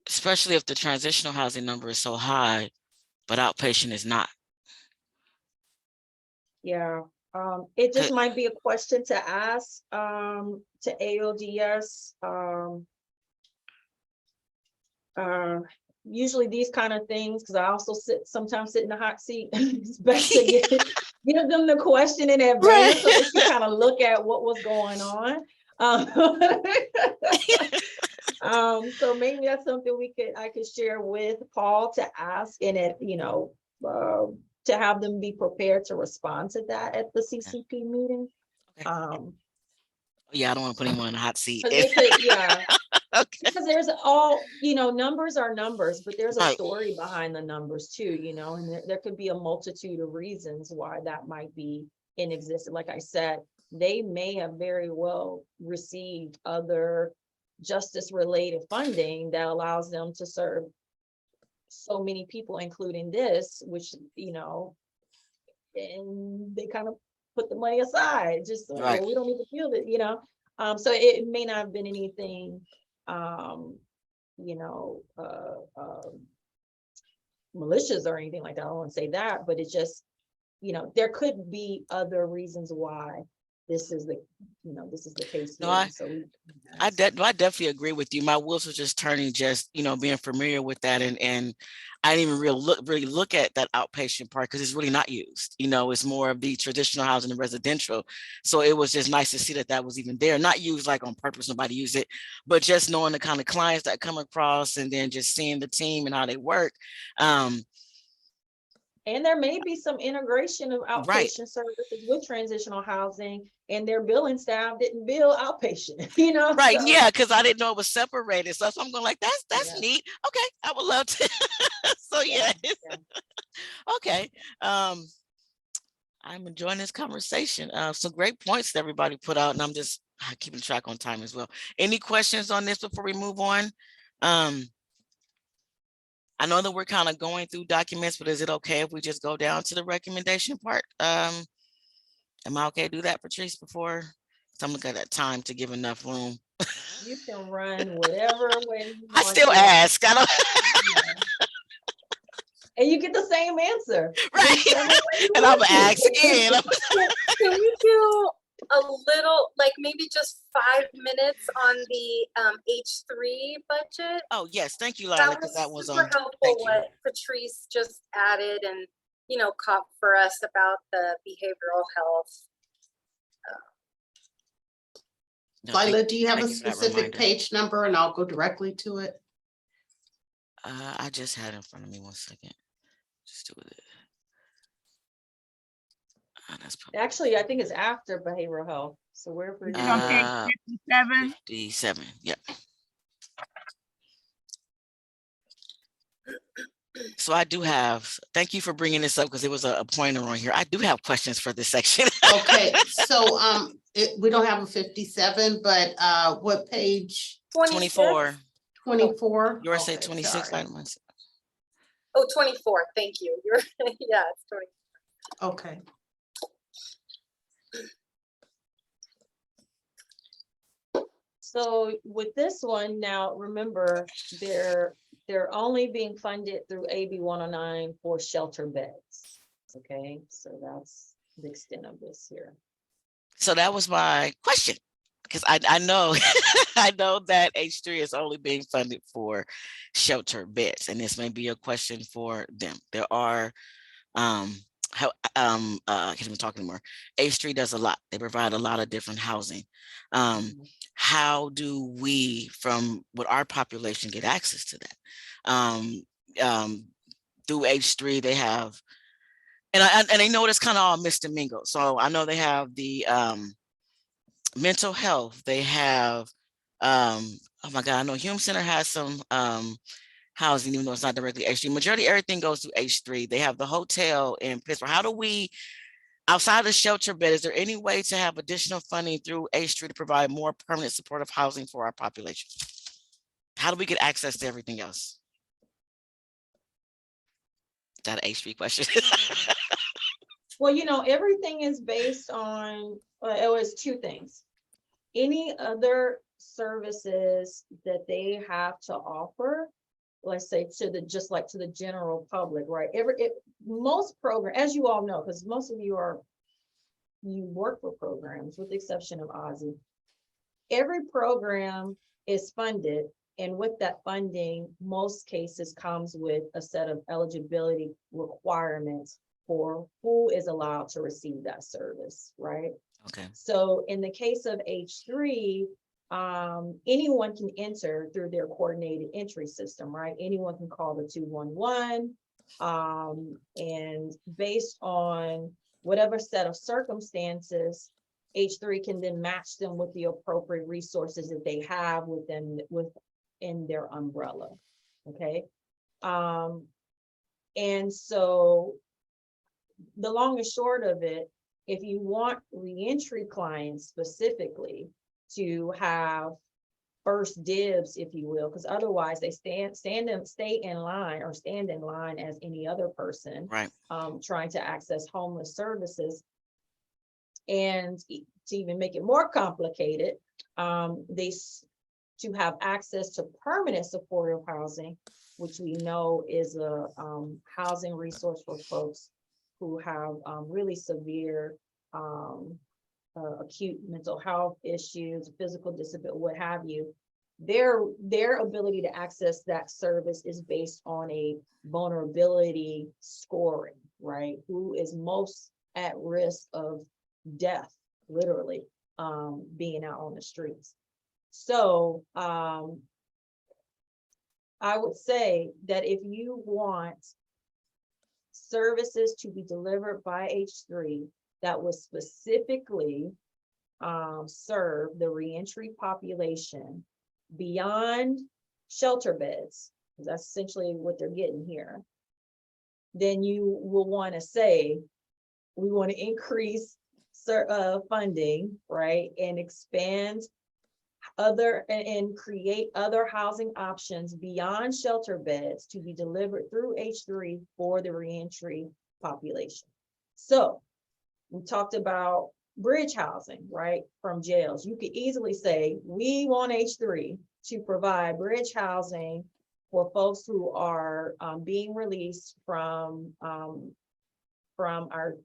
especially if the transitional housing number is so high, but outpatient is not. Yeah, it just might be a question to ask to AODS. Usually these kind of things, because I also sometimes sit in the hot seat. It's best to give them the question in advance, right, so they can kind of look at what was going on. So maybe that's something I could share with Paul to ask, and it, you know, to have them be prepared to respond to that at the CCP meeting. Okay. Yeah, I don't want to put him on a hot seat. Yeah. Okay. Because there's all, you know, numbers are numbers, but there's a right. story behind the numbers too, you know, and there could be a multitude of reasons why that might be in existence. Like I said, they may have very well received other justice related funding that allows them to serve so many people, including this, which, you know, and they kind of put the money aside, just right. Well, we don't need to feel that, you know. So it may not have been anything, you know, malicious or anything like that. I don't want to say that, but it's just, you know, there could be other reasons why this is the, you know, this is the case. No, I definitely agree with you. My wheels were just turning, just, you know, being familiar with that, and I didn't even really look at that outpatient part because it's really not used. You know, it's more of the traditional housing and residential. So it was just nice to see that was even there, not used like on purpose, nobody used it, but just knowing the kind of clients that come across, and then just seeing the team and how they work. And there may be some integration of outpatient right. services with transitional housing, and their billing staff didn't bill outpatient, you know? Right, so. Yeah, because I didn't know it was separated. So I'm going like, that's yeah. Neat. Okay, I would love to. So yeah. Okay. I'm enjoying this conversation. Some great points that everybody put out, and I'm just keeping track on time as well. Any questions on this before we move on? I know that we're kind of going through documents, but is it okay if we just go down to the recommendation part? Am I okay to do that, Patrice, before? So I'm looking at that time to give enough room. You can run whatever way you want. I still ask. I don't. and you get the same answer. Right. Whichever way you And I'm want gonna to. ask again. Can we do a little, like maybe just 5 minutes on the H3 budget? Oh, yes. Thank you, Lila, That because was that was super on. helpful Thank you. what Patrice just added and, caught for us about the behavioral health. No, thank- Lila, do you have a thank you for that specific reminder. page number and I'll go directly to it? I just had it in front of me 1 second. Just do it. That's probably Actually, I think it's after behavioral health. So wherever Is you it on page Uh, 57? 57. Yep. So I do have, thank you for bringing this up because it was a pointer on here. I do have questions for this section. Okay, so we don't have a 57, but what page? 24. 24? Yours say Okay, 26, sorry. like mine said. Oh, 24, thank you. You're, yeah, it's 20. Okay. So with this one, now remember, they're only being funded through AB 109 for shelter beds. Okay, so that's the extent of this here. So that was my question. Because I know I know that H3 is only being funded for shelter beds, and this may be a question for them. There are I can't even talk anymore. H3 does a lot. They provide a lot of different housing. How do we, from what our population, get access to that? Through H3, they have, and I know it's kind of all mixed and mingled. So I know they have the mental health. They have, oh my God, I know Hume Center has some housing, even though it's not directly H3. Majority everything goes to H3. They have the hotel in Pittsburgh. How do we, outside of the shelter bed, is there any way to have additional funding through H3 to provide more permanent supportive housing for our population? How do we get access to everything else? Is that an H3 question? Well, everything is based on, it was two things. Any other services that they have to offer, let's say just like to the general public, right? Most program, as you all know, because most of you work for programs, with the exception of Ozzy. Every program is funded, and with that funding, most cases comes with a set of eligibility requirements for who is allowed to receive that service, right? Okay. So in the case of H3, anyone can enter through their coordinated entry system, right? Anyone can call the 211, and based on whatever set of circumstances, H3 can then match them with the appropriate resources that they have within their umbrella, okay? And so the long and short of it, if you want reentry clients specifically to have first dibs, if you will, because otherwise they stay in line or stand in line as any other person, Right. Trying to access homeless services. And to even make it more complicated, to have access to permanent supportive housing, which we know is a housing resource for folks who have really severe acute mental health issues, physical disability, what have you. Their ability to access that service is based on a vulnerability scoring, right? Who is most at risk of death, literally, being out on the streets. So I would say that if you want services to be delivered by H3 that will specifically serve the reentry population beyond shelter beds, because that's essentially what they're getting here, then you will want to say, we want to increase funding, right, and expand and create other housing options beyond shelter beds to be delivered through H3 for the reentry population. So we talked about bridge housing, right, from jails. You could easily say, we want H3 to provide bridge housing for folks who are being released from our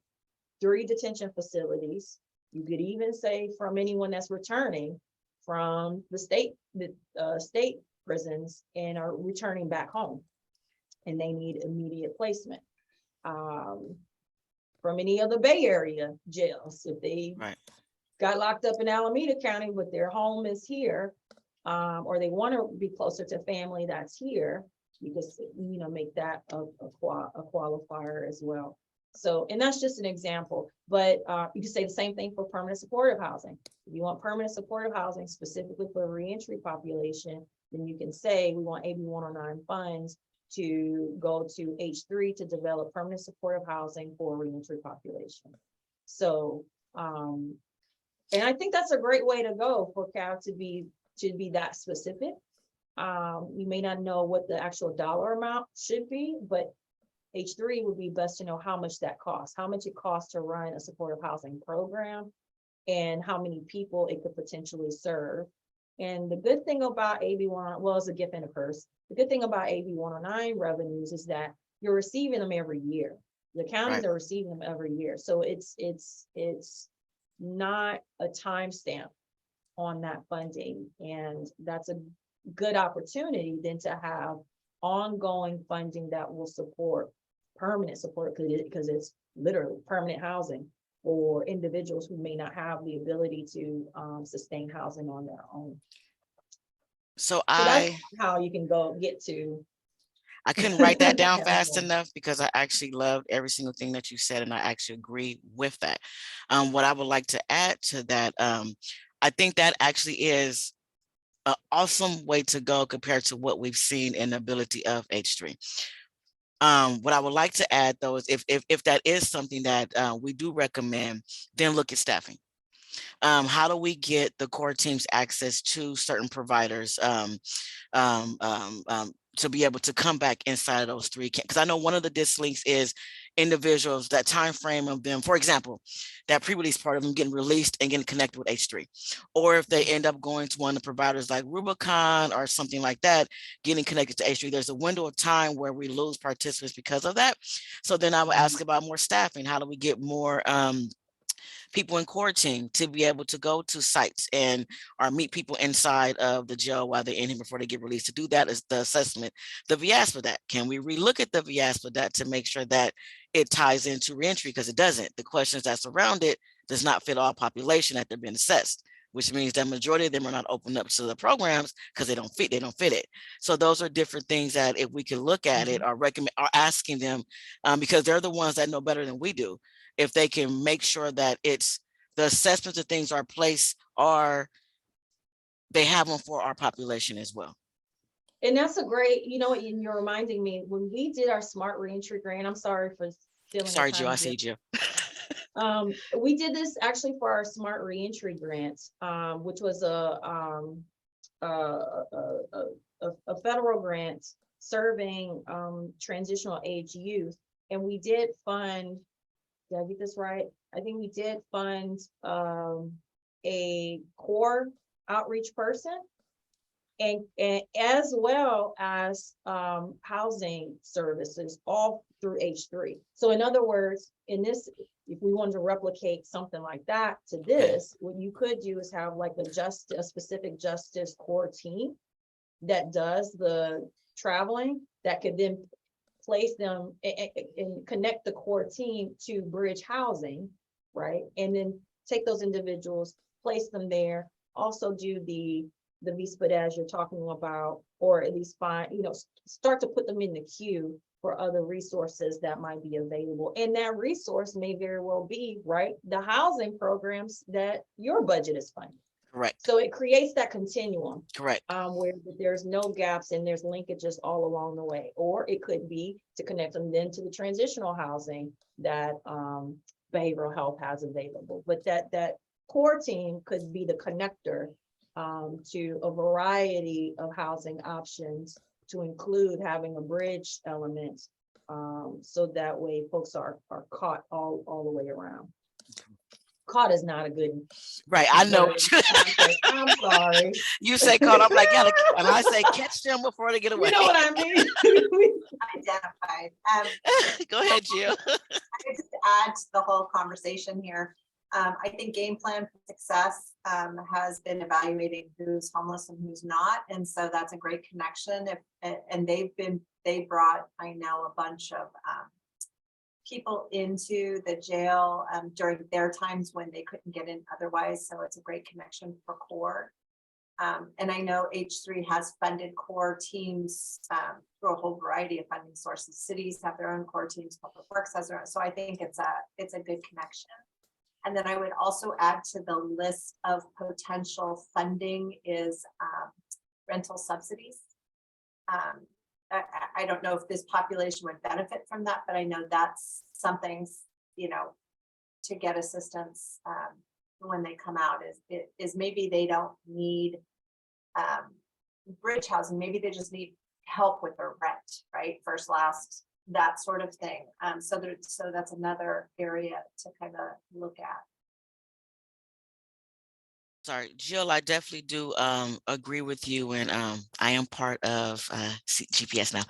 3 detention facilities. You could even say from anyone that's returning from the state prisons and are returning back home, and they need immediate placement. From any of the Bay Area jails, if they got locked up in Alameda County, but their home is here, or they want to be closer to family that's here, you just, make that a qualifier as well. So, and that's just an example, but you can say the same thing for permanent supportive housing. If you want permanent supportive housing specifically for the reentry population, then you can say we want AB 109 funds to go to H3 to develop permanent supportive housing for reentry population. So, and I think that's a great way to go for CAV to be that specific. You may not know what the actual dollar amount should be, but H3 would be best to know how much that costs, how much it costs to run a supportive housing program, and how many people it could potentially serve. And the good thing about AB 109, well, it's a gift and a curse. The good thing about AB 109 revenues is that you're receiving them every year. The counties are receiving them every year. So it's not a timestamp on that funding. And that's a good opportunity then to have ongoing funding that will support permanent support, because it's literally permanent housing for individuals who may not have the ability to sustain housing on their own. So that's how you can get to. I couldn't write that down fast enough because I actually loved every single thing that you said, and I actually agree with that. What I would like to add to that, I think that actually is an awesome way to go compared to what we've seen in the ability of H3. What I would like to add though is if that is something that we do recommend, then look at staffing. How do we get the core teams access to certain providers to be able to come back inside of those 3 camps? Because I know one of the dislinks is individuals, that time frame of them, for example, that pre-release part of them getting released and getting connected with H3, or if they end up going to one of the providers like Rubicon or something like that, getting connected to H3, there's a window of time where we lose participants because of that. So then I would ask about more staffing. How do we get more people in core team to be able to go to sites and or meet people inside of the jail while they're in here before they get released? To do that is the assessment, the VS for that. Can we relook at the VS for that to make sure that it ties into reentry? Because it doesn't. The questions that surround it does not fit all population that they're being assessed, which means that majority of them are not open up to the programs because they don't fit it. So those are different things that if we can look at it or recommend or asking them, because they're the ones that know better than we do, if they can make sure that it's the assessments of things are placed, or they have them for our population as well. And that's a great, and you're reminding me, when we did our smart reentry grant, I'm sorry for stealing. Sorry, Joe, I see you. We did this actually for our smart reentry grant, which was a federal grant serving transitional age youth. And we did fund, did I get this right? I think we did fund a core outreach person and as well as housing services all through H3. So in other words, in this, if we wanted to replicate something like that to this, what you could do is have like a specific justice core team that does the traveling, that could then place them and connect the core team to bridge housing, right? And then take those individuals, place them there, also do the VSPD as you're talking about, or at least find, start to put them in the queue for other resources that might be available. And that resource may very well be, right, the housing programs that your budget is funding. Correct. So it creates that continuum. Correct. Where there's no gaps and there's linkages all along the way. Or it could be to connect them then to the transitional housing that behavioral health has available. But that core team could be the connector to a variety of housing options, to include having a bridge element, so that way folks are caught all the way around. caught is not a good. Right, I know. context. I'm sorry. You say caught, I'm like, yeah, and I say catch them before they get away. You know what I mean? Identified. Go ahead, Jill. I just add to the whole conversation here. I think Game Plan for Success has been evaluating who's homeless and who's not, and so that's a great connection. And they brought, I know, a bunch of people into the jail during their times when they couldn't get in otherwise. So it's a great connection for CORE. And I know H3 has funded CORE teams through a whole variety of funding sources. Cities have their own CORE teams, Public Works has their own. So I think it's a good connection. And then I would also add to the list of potential funding is rental subsidies. I don't know if this population would benefit from that, but I know that's something, you know, to get assistance when they come out is maybe they don't need bridge housing, maybe they just need help with their rent, right? First, last, that sort of thing. So that's another area to kind of look at. Sorry, Jill, I definitely do agree with you, and I am part of GPS now.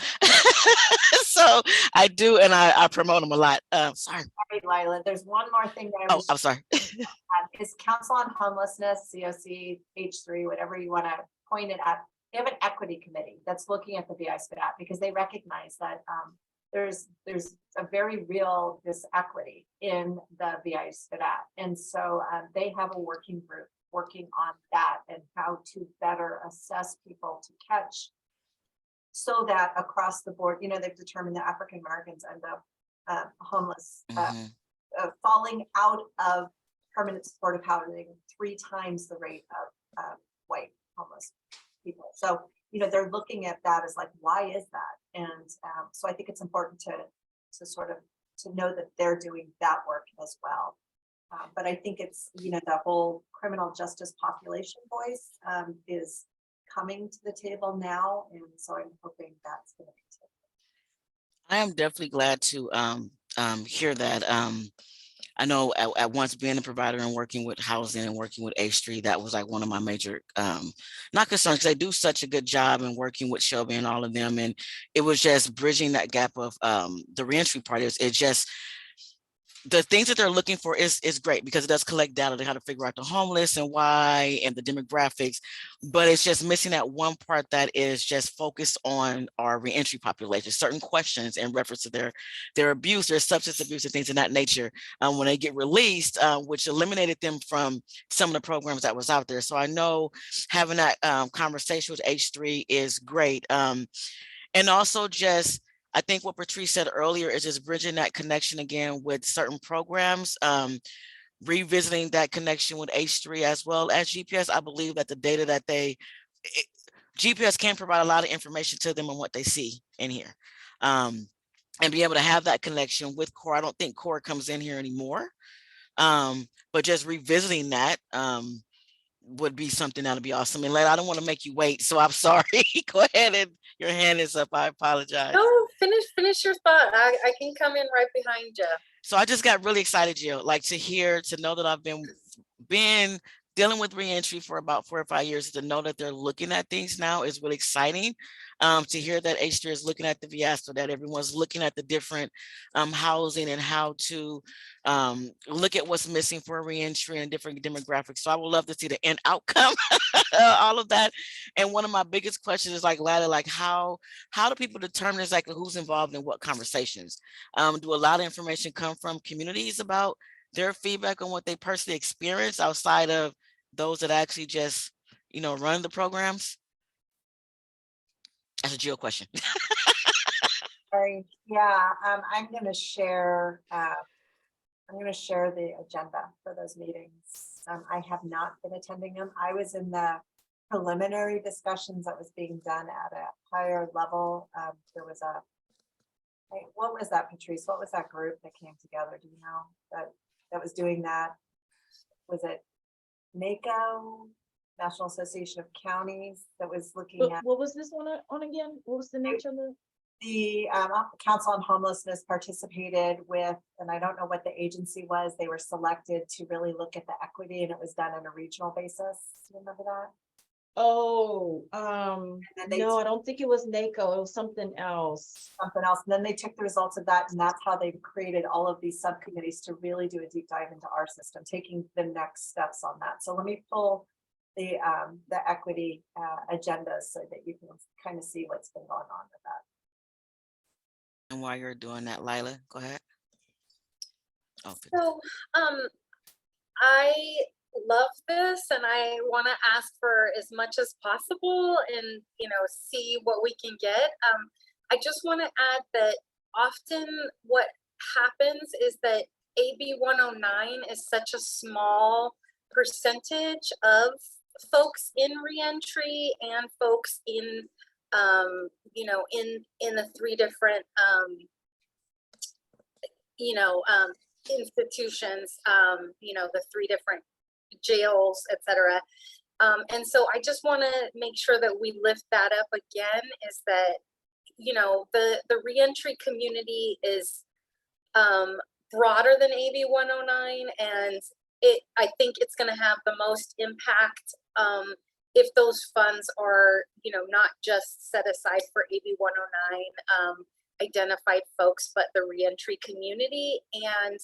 So I do, and I promote them a lot. Sorry. Sorry, Lila, there's one more thing that I Oh, was I'm sorry. is Council on Homelessness, COC, H3, whatever you want to point it at. They have an equity committee that's looking at the VI SPDAT because they recognize that there's a very real disequity in the VI SPDAT. And so they have a working group working on that and how to better assess people to catch so that across the board, you know, they've determined that African Americans end up homeless, falling out of permanent supportive housing 3 times the rate of white homeless people. So, you know, they're looking at that as like, why is that? And so I think it's important to sort of to know that they're doing that work as well. But I think it's, you know, the whole criminal justice population voice is coming to the table now. And so I'm hoping that's going to continue. I am definitely glad to hear that. I know at once being a provider and working with housing and working with H3, that was like one of my major, not concerns, because they do such a good job in working with Shelby and all of them. And it was just bridging that gap of the reentry part. It just, the things that they're looking for is great because it does collect data to how to figure out the homeless and why and the demographics, but it's just missing that one part that is just focused on our reentry population, certain questions in reference to their abuse, their substance abuse and things of that nature when they get released, which eliminated them from some of the programs that was out there. So I know having that conversation with H3 is great. And also just, I think what Patrice said earlier is just bridging that connection again with certain programs, revisiting that connection with H3 as well as GPS. I believe that the data that GPS can provide a lot of information to them on what they see in here. And be able to have that connection with CORE. I don't think CORE comes in here anymore, but just revisiting that would be something that'll be awesome. And I don't want to make you wait, so I'm sorry. Go ahead, and your hand is up. I apologize. No, finish your thought. I can come in right behind you. So I just got really excited, Jill, like to know that I've been dealing with reentry for about 4 or 5 years. To know that they're looking at things now is really exciting. To hear that H3 is looking at the VS, so that everyone's looking at the different housing and how to look at what's missing for reentry and different demographics. So I would love to see the end outcome, all of that. And one of my biggest questions is like, Lila, like how do people determine exactly who's involved in what conversations? Do a lot of information come from communities about their feedback on what they personally experience outside of those that actually just, you know, run the programs? That's a Jill question. Yeah, I'm going to share. I'm going to share the agenda for those meetings. I have not been attending them. I was in the preliminary discussions that was being done at a higher level. There was what was that, Patrice? What was that group that came together? Do you know that was doing that? Was it NACO, National Association of Counties, that was looking at? What was this one on again? What was the nature of it? The Council on Homelessness participated with, and I don't know what the agency was, they were selected to really look at the equity, and it was done on a regional basis. Do you remember that? Oh, then they no, I don't think it was NACO. It was something else. Something else. And then they took the results of that, and that's how they've created all of these subcommittees to really do a deep dive into our system, taking the next steps on that. So let me pull the equity agendas so that you can kind of see what's been going on with that. And while you're doing that, Lila, go ahead. Oh, So, I love this and I want to ask for as much as possible and, see what we can get. I just want to add that often what happens is that AB 109 is such a small percentage of folks in reentry and folks in, in the three different, institutions, the three different jails, etc. And so I just want to make sure that we lift that up again, is that, the reentry community is broader than AB 109, and I think it's going to have the most impact if those funds are, not just set aside for AB 109 identified folks, but the reentry community. And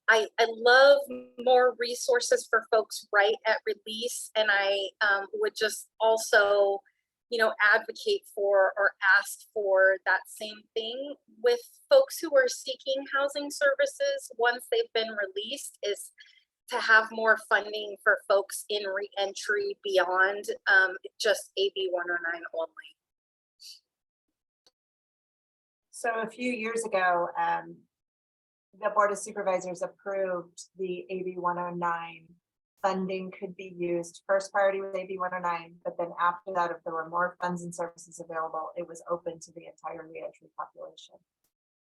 I love more resources for folks right at release. And I would just also, advocate for or ask for that same thing with folks who are seeking housing services once they've been released, is to have more funding for folks in reentry beyond just AB 109 only. So a few years ago, the Board of Supervisors approved the AB 109 funding could be used. First priority was AB 109, but then after that, if there were more funds and services available, it was open to the entire reentry population.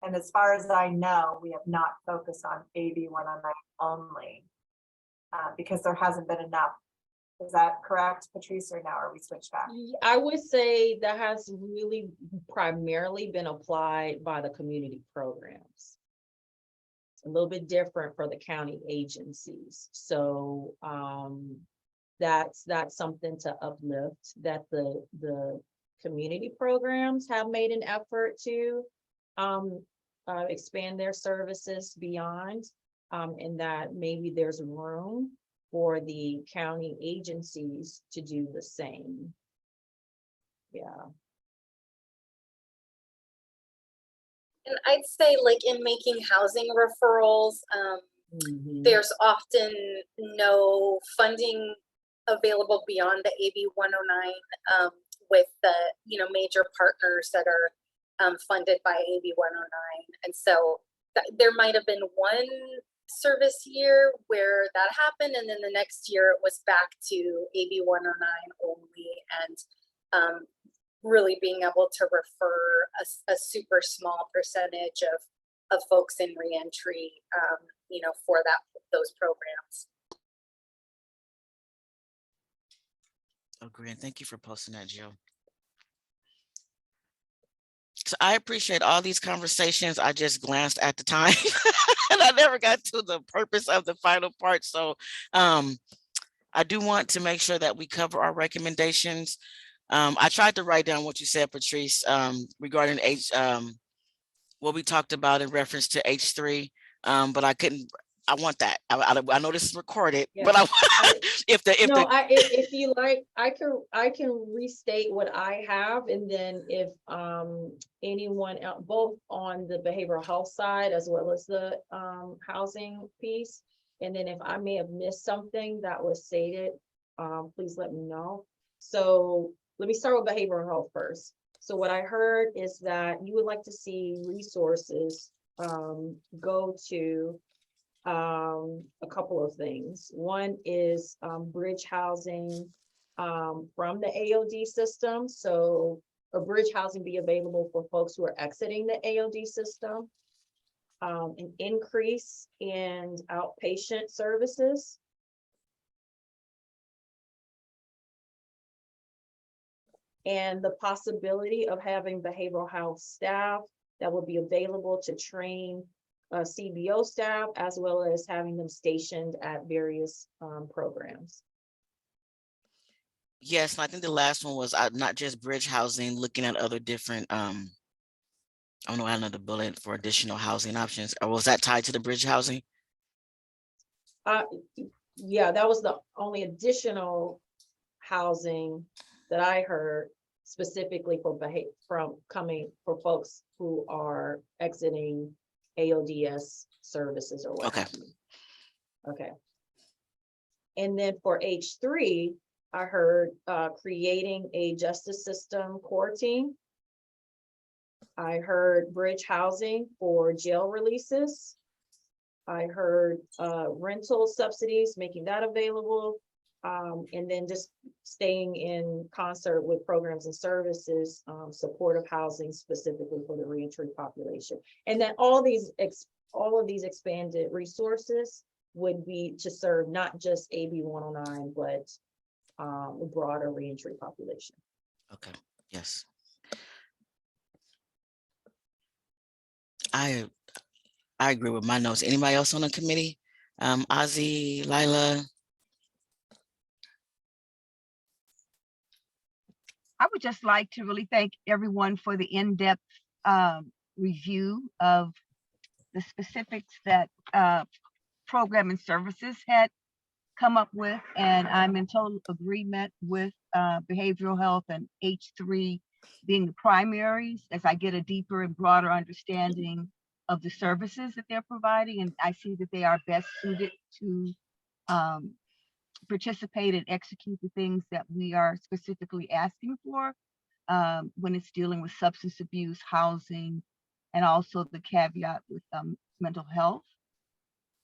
And as far as I know, we have not focused on AB 109 only because there hasn't been enough. Is that correct, Patrice, or now are we switched back? I would say that has really primarily been applied by the community programs. A little bit different for the county agencies. So that's something to uplift, that the community programs have made an effort to expand their services beyond, and that maybe there's room for the county agencies to do the same. Yeah. And I'd say, like, in making housing referrals, there's often no funding available beyond the AB 109 with the major partners that are funded by AB 109. And so there might have been one service year where that happened, and then the next year it was back to AB 109 only, and really being able to refer a super small percentage of folks in reentry, for those programs. Agree, and thank you for posting that, Jill. So I appreciate all these conversations. I just glanced at the time and I never got to the purpose of the final part. So I do want to make sure that we cover our recommendations. I tried to write down what you said, Patrice, regarding what we talked about in reference to H3, but I couldn't. I want that. I know this is recorded, Yeah. but if you like, I can restate what I have, and then if anyone else, both on the behavioral health side as well as the housing piece, and then if I may have missed something that was stated, please let me know. So let me start with behavioral health first. So what I heard is that you would like to see resources go to a couple of things. One is bridge housing from the AOD system. So a bridge housing be available for folks who are exiting the AOD system. An increase in outpatient services. and the possibility of having behavioral health staff that will be available to train CBO staff, as well as having them stationed at various programs. Yes, and I think the last one was not just bridge housing, looking at other different, I don't know, another bullet for additional housing options, or was that tied to the bridge housing? Yeah, that was the only additional housing that I heard specifically for for folks who are exiting AODS services or what Okay. have you. Okay. And then for H3, I heard creating a justice system core team. I heard bridge housing for jail releases. I heard rental subsidies, making that available. And then just staying in concert with programs and services, supportive housing specifically for the reentry population. And then all of these expanded resources would be to serve not just AB 109, but a broader reentry population. Okay, yes. I agree with my notes. Anybody else on the committee? Ozzy, Lila? I would just like to really thank everyone for the in-depth review of the specifics that program and services had come up with. And I'm in total agreement with behavioral health and H3 being the primaries, as I get a deeper and broader understanding of the services that they're providing. And I see that they are best suited to participate and execute the things that we are specifically asking for when it's dealing with substance abuse, housing, and also the caveat with mental health.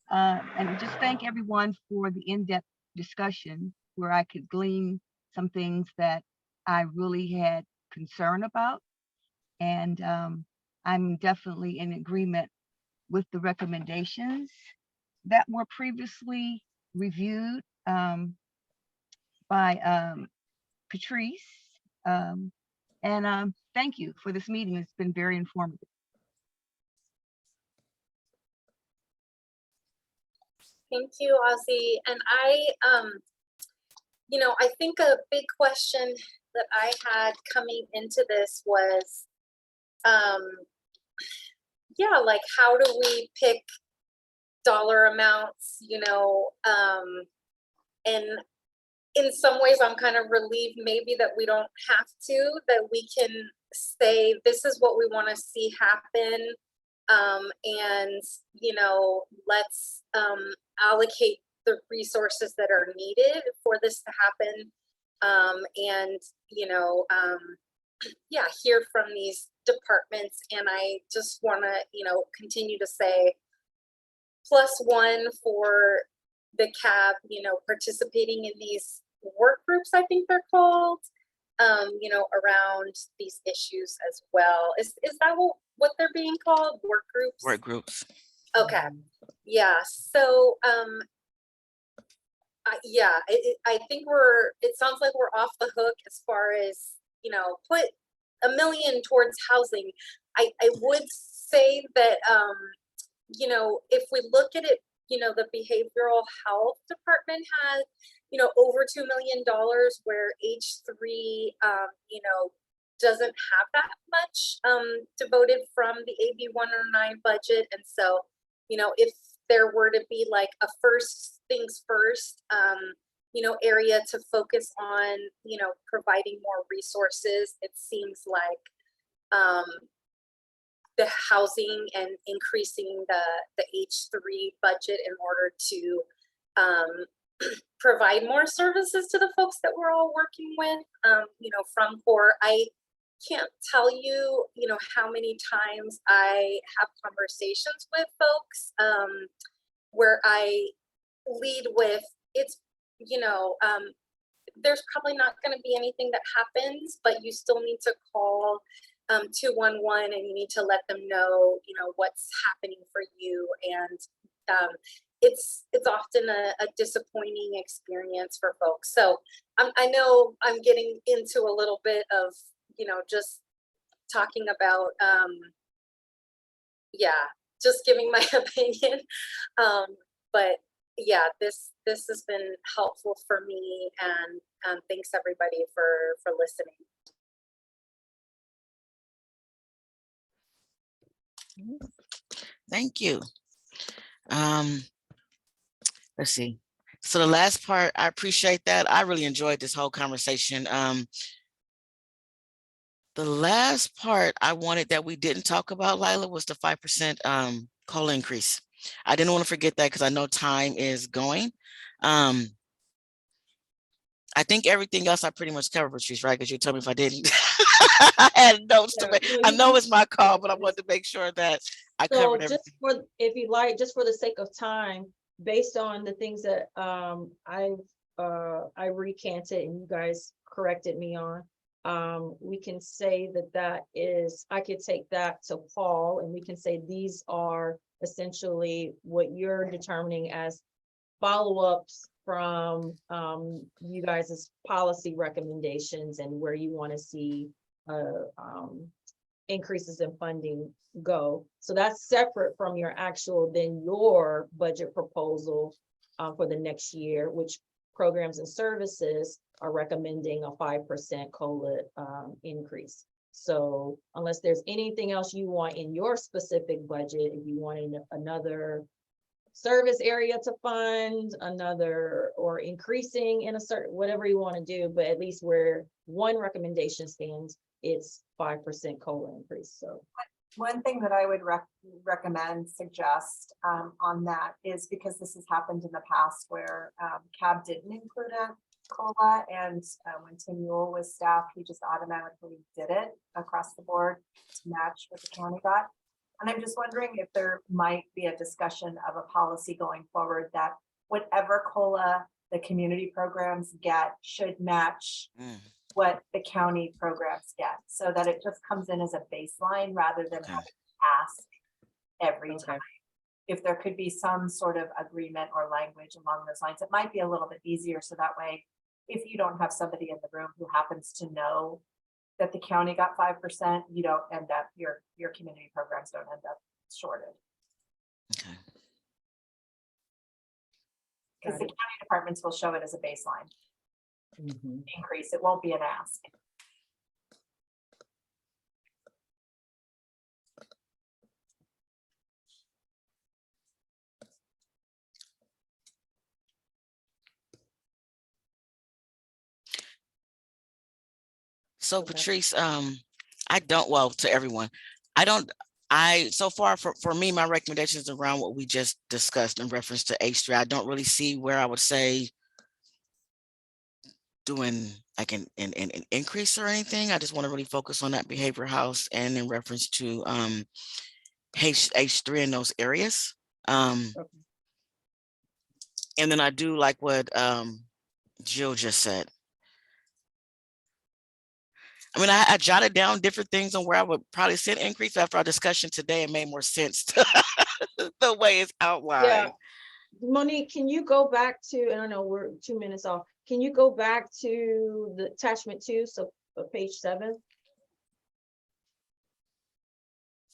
And just thank everyone for the in-depth discussion where I could glean some things that I really had concern about. And I'm definitely in agreement with the recommendations that were previously reviewed by Patrice. Thank you for this meeting. It's been very informative. Thank you, Ozzy. And I think a big question that I had coming into this was, like, how do we pick dollar amounts, and in some ways I'm kind of relieved maybe that we don't have to, that we can say, this is what we want to see happen. And, let's allocate the resources that are needed for this to happen. And, hear from these departments. And I just want to, continue to say +1 for the CAB, participating in these work groups, I think they're called, around these issues as well. Is that what they're being called? Work groups? Work groups. Okay. Yeah. So, I think it sounds like we're off the hook as far as, put $1 million towards housing. I would say that, if we look at it, the behavioral health department has, over $2 million, where H3, doesn't have that much devoted from the AB 109 budget. And so, if there were to be like a first things first, area to focus on, providing more resources, it seems like the housing and increasing the H3 budget in order to provide more services to the folks that we're all working with, from CORE. I can't tell you, how many times I have conversations with folks where I lead with, it's, there's probably not going to be anything that happens, but you still need to call 211 and you need to let them know, what's happening for you. And it's often a disappointing experience for folks. So I know I'm getting into a little bit of, just talking about, just giving my opinion. But yeah, this has been helpful for me, and thanks everybody for listening. Thank you. Let's see. So the last part, I appreciate that. I really enjoyed this whole conversation. The last part I wanted that we didn't talk about, Lila, was the 5% COLA increase. I didn't want to forget that because I know time is going. I think everything else I pretty much covered, Patrice, right? Because you told me if I didn't. I had notes to make. I know it's my call, but I wanted to make sure that I So covered just everything. if you like, just for the sake of time, based on the things that I recanted and you guys corrected me on, we can say that is, I could take that to Paul and we can say these are essentially what you're determining as follow-ups from you guys' policy recommendations and where you want to see increases in funding go. So that's separate from your actual, then your budget proposal for the next year, which programs and services are recommending a 5% COLA increase. So unless there's anything else you want in your specific budget, if you want another service area to fund, another, or increasing in a certain, whatever you want to do, but at least where one recommendation stands, it's 5% COLA increase. So one thing that I would recommend, suggest on that is, because this has happened in the past where CAB didn't include a COLA, and when Tim Newell was staff, he just automatically did it across the board to match what the county got. And I'm just wondering if there might be a discussion of a policy going forward that whatever COLA the community programs get should match what the county programs get, so that it just comes in as a baseline rather than having to ask every time. If there could be some sort of agreement or language along those lines, it might be a little bit easier. So that way, if you don't have somebody in the room who happens to know that the county got 5%, you don't end up, your community programs don't end up shorted. Okay. Because the county departments will show it as a baseline increase. It won't be an ask. So Patrice, I don't, well, to everyone, so far for me, my recommendations around what we just discussed in reference to H3, I don't really see where I would say doing like an increase or anything. I just want to really focus on that behavior house and in reference to H3 in those areas. And then I do like what Jill just said. I mean, I jotted down different things on where I would probably see an increase. After our discussion today, it made more sense to the way it's outlined. yeah, Monique, can you go back to, I don't know, we're 2 minutes off. Can you go back to the attachment 2, so page 7?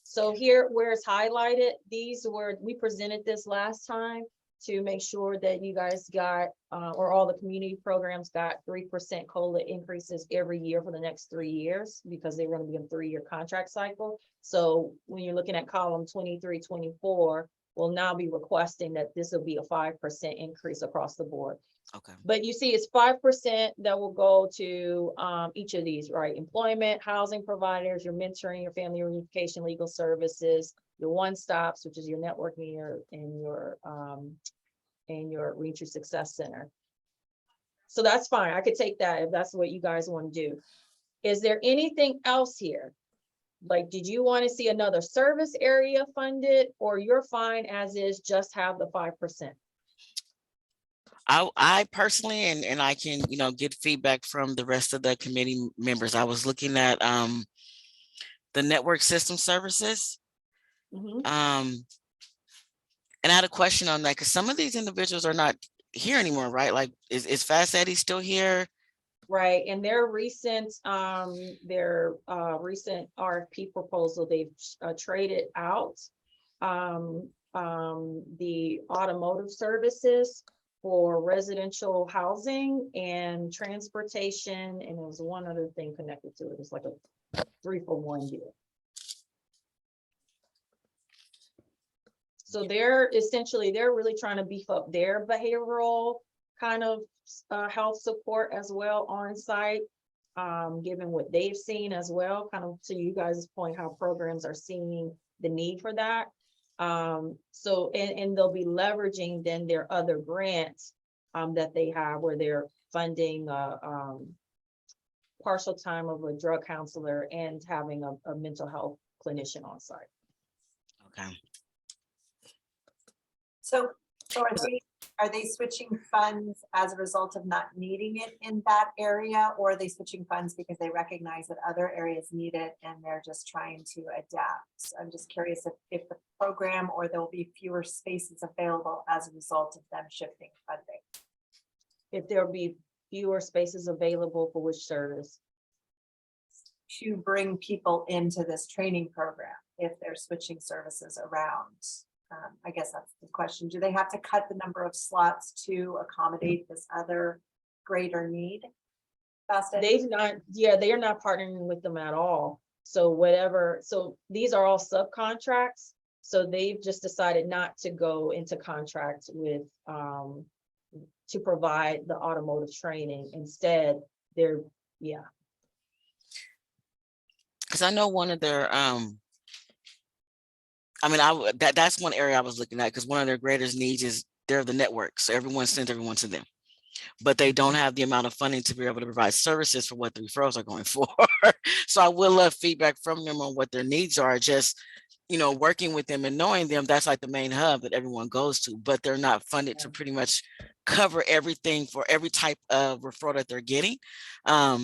So here where it's highlighted, these were, we presented this last time to make sure that you guys got, or all the community programs got 3% COLA increases every year for the next 3 years, because they're going to be a 3-year contract cycle. So when you're looking at column 23-24, we'll now be requesting that this will be a 5% increase across the board. Okay. But you see, it's 5% that will go to each of these, right? Employment, housing providers, your mentoring, your family reunification, legal services, your one-stops, which is your networking, and your Reentry Success Center. So that's fine. I could take that if that's what you guys want to do. Is there anything else here? Like, did you want to see another service area funded, or you're fine as is, just have the 5%? I personally, and I can, get feedback from the rest of the committee members. I was looking at the network system services. And I had a question on that because some of these individuals are not here anymore, right? Like, is Fast Eddie still here? Right, and their recent RFP proposal, they've traded out the automotive services for residential housing and transportation, and there was one other thing connected to it. It's like a 3-for-1 deal. So they're really trying to beef up their behavioral kind of health support as well on site, given what they've seen as well, kind of to you guys' point, how programs are seeing the need for that. So, and they'll be leveraging then their other grants that they have where they're funding partial time of a drug counselor and having a mental health clinician on site. Okay. So are they switching funds as a result of not needing it in that area? Or are they switching funds because they recognize that other areas need it and they're just trying to adapt? So I'm just curious if the program or there'll be fewer spaces available as a result of them shifting funding. If there'll be fewer spaces available for which service? To bring people into this training program if they're switching services around. I guess that's the question. Do they have to cut the number of slots to accommodate this other greater need? They've not, they are not partnering with them at all. So so these are all subcontracts. So they've just decided not to go into contracts with, to provide the automotive training. Instead, they're, Because I know one of their, that's one area I was looking at, because one of their greatest needs is they're the network. So everyone sends everyone to them, but they don't have the amount of funding to be able to provide services for what the referrals are going for. So I would love feedback from them on what their needs are. Just, working with them and knowing them, that's like the main hub that everyone goes to, but they're not funded to pretty much cover everything for every type of referral that they're getting. I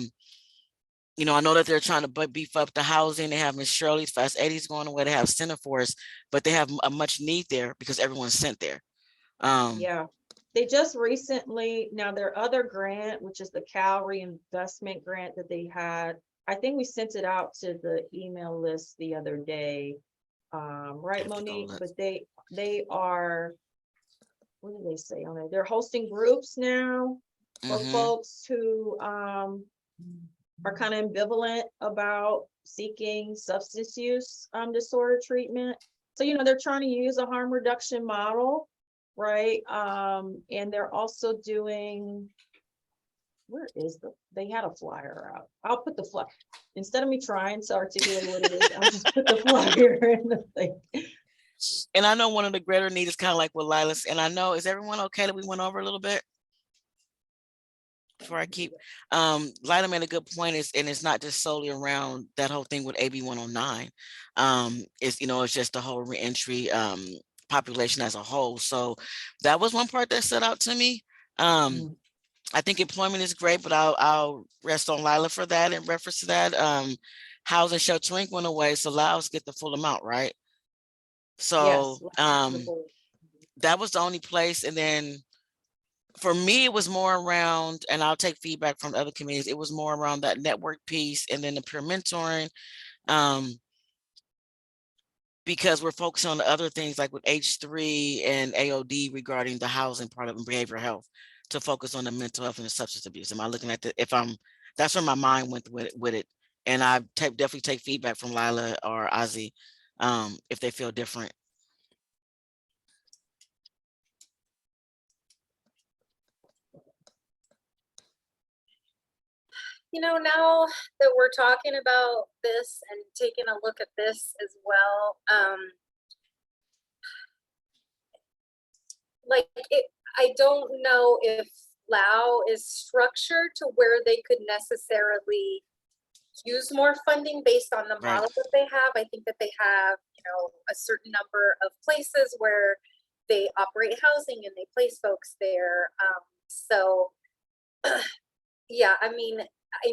know that they're trying to beef up the housing. They have Miss Shirley's, Fast Eddie's going away. They have Center Force, but they have a much need there because everyone's sent there. They just recently, now their other grant, which is the Cal Reinvestment Grant that they had, I think we sent it out to the email list the other day. Right, Monique? But they are, what did they say on it? They're hosting groups now for folks who are kind of ambivalent about seeking substance use disorder treatment. So, they're trying to use a harm reduction model, right? And they're also doing, they had a flyer out. I'll put the flyer, instead of me trying to articulate what it is, I'll just put the flyer in the thing. And I know one of the greater needs is kind of like what Lila's, and I know, is everyone okay that we went over a little bit? Before I keep, Lila made a good point, and it's not just solely around that whole thing with AB 109. It's just the whole reentry population as a whole. So that was one part that stood out to me. I think employment is great, but I'll rest on Lila for that in reference to that. Housing sheltering went away, so allows get the full amount, right? So yes, that was the only place. And then for me, it was more around, and I'll take feedback from other committees, it was more around that network piece and then the peer mentoring, because we're focused on the other things like with H3 and AOD regarding the housing part of behavioral health, to focus on the mental health and the substance abuse. Am I looking at that's where my mind went with it. And I definitely take feedback from Lila or Ozzy if they feel different. Now that we're talking about this and taking a look at this as well, I don't know if Lao is structured to where they could necessarily use more funding based on the model that they have. I think that they have, a certain number of places where they operate housing and they place folks there. Yeah, I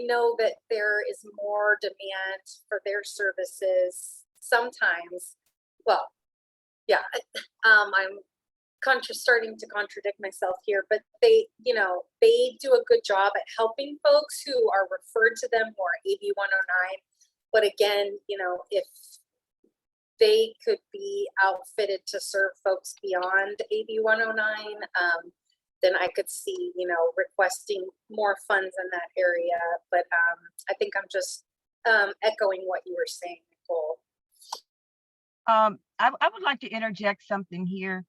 know that there is more demand for their services sometimes. Well, yeah, I'm starting to contradict myself here, but they, they do a good job at helping folks who are referred to them who are AB 109. But again, if they could be outfitted to serve folks beyond AB 109, then I could see, requesting more funds in that area. But I think I'm just echoing what you were saying, Nicole. I would like to interject something here.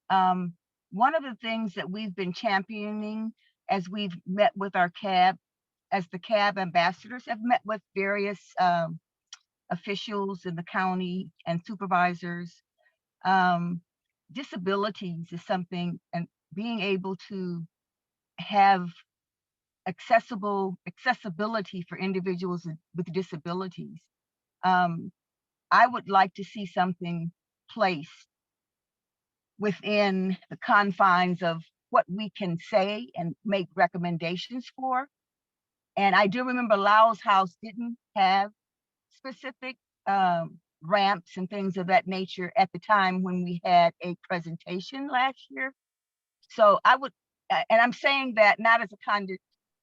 One of the things that we've been championing as we've met with our CAB, as the CAB ambassadors have met with various officials in the county and supervisors, disabilities is something, and being able to have accessibility for individuals with disabilities. I would like to see something placed within the confines of what we can say and make recommendations for. And I do remember Lao's House didn't have specific ramps and things of that nature at the time when we had a presentation last year. So I would, and I'm saying that not as a kind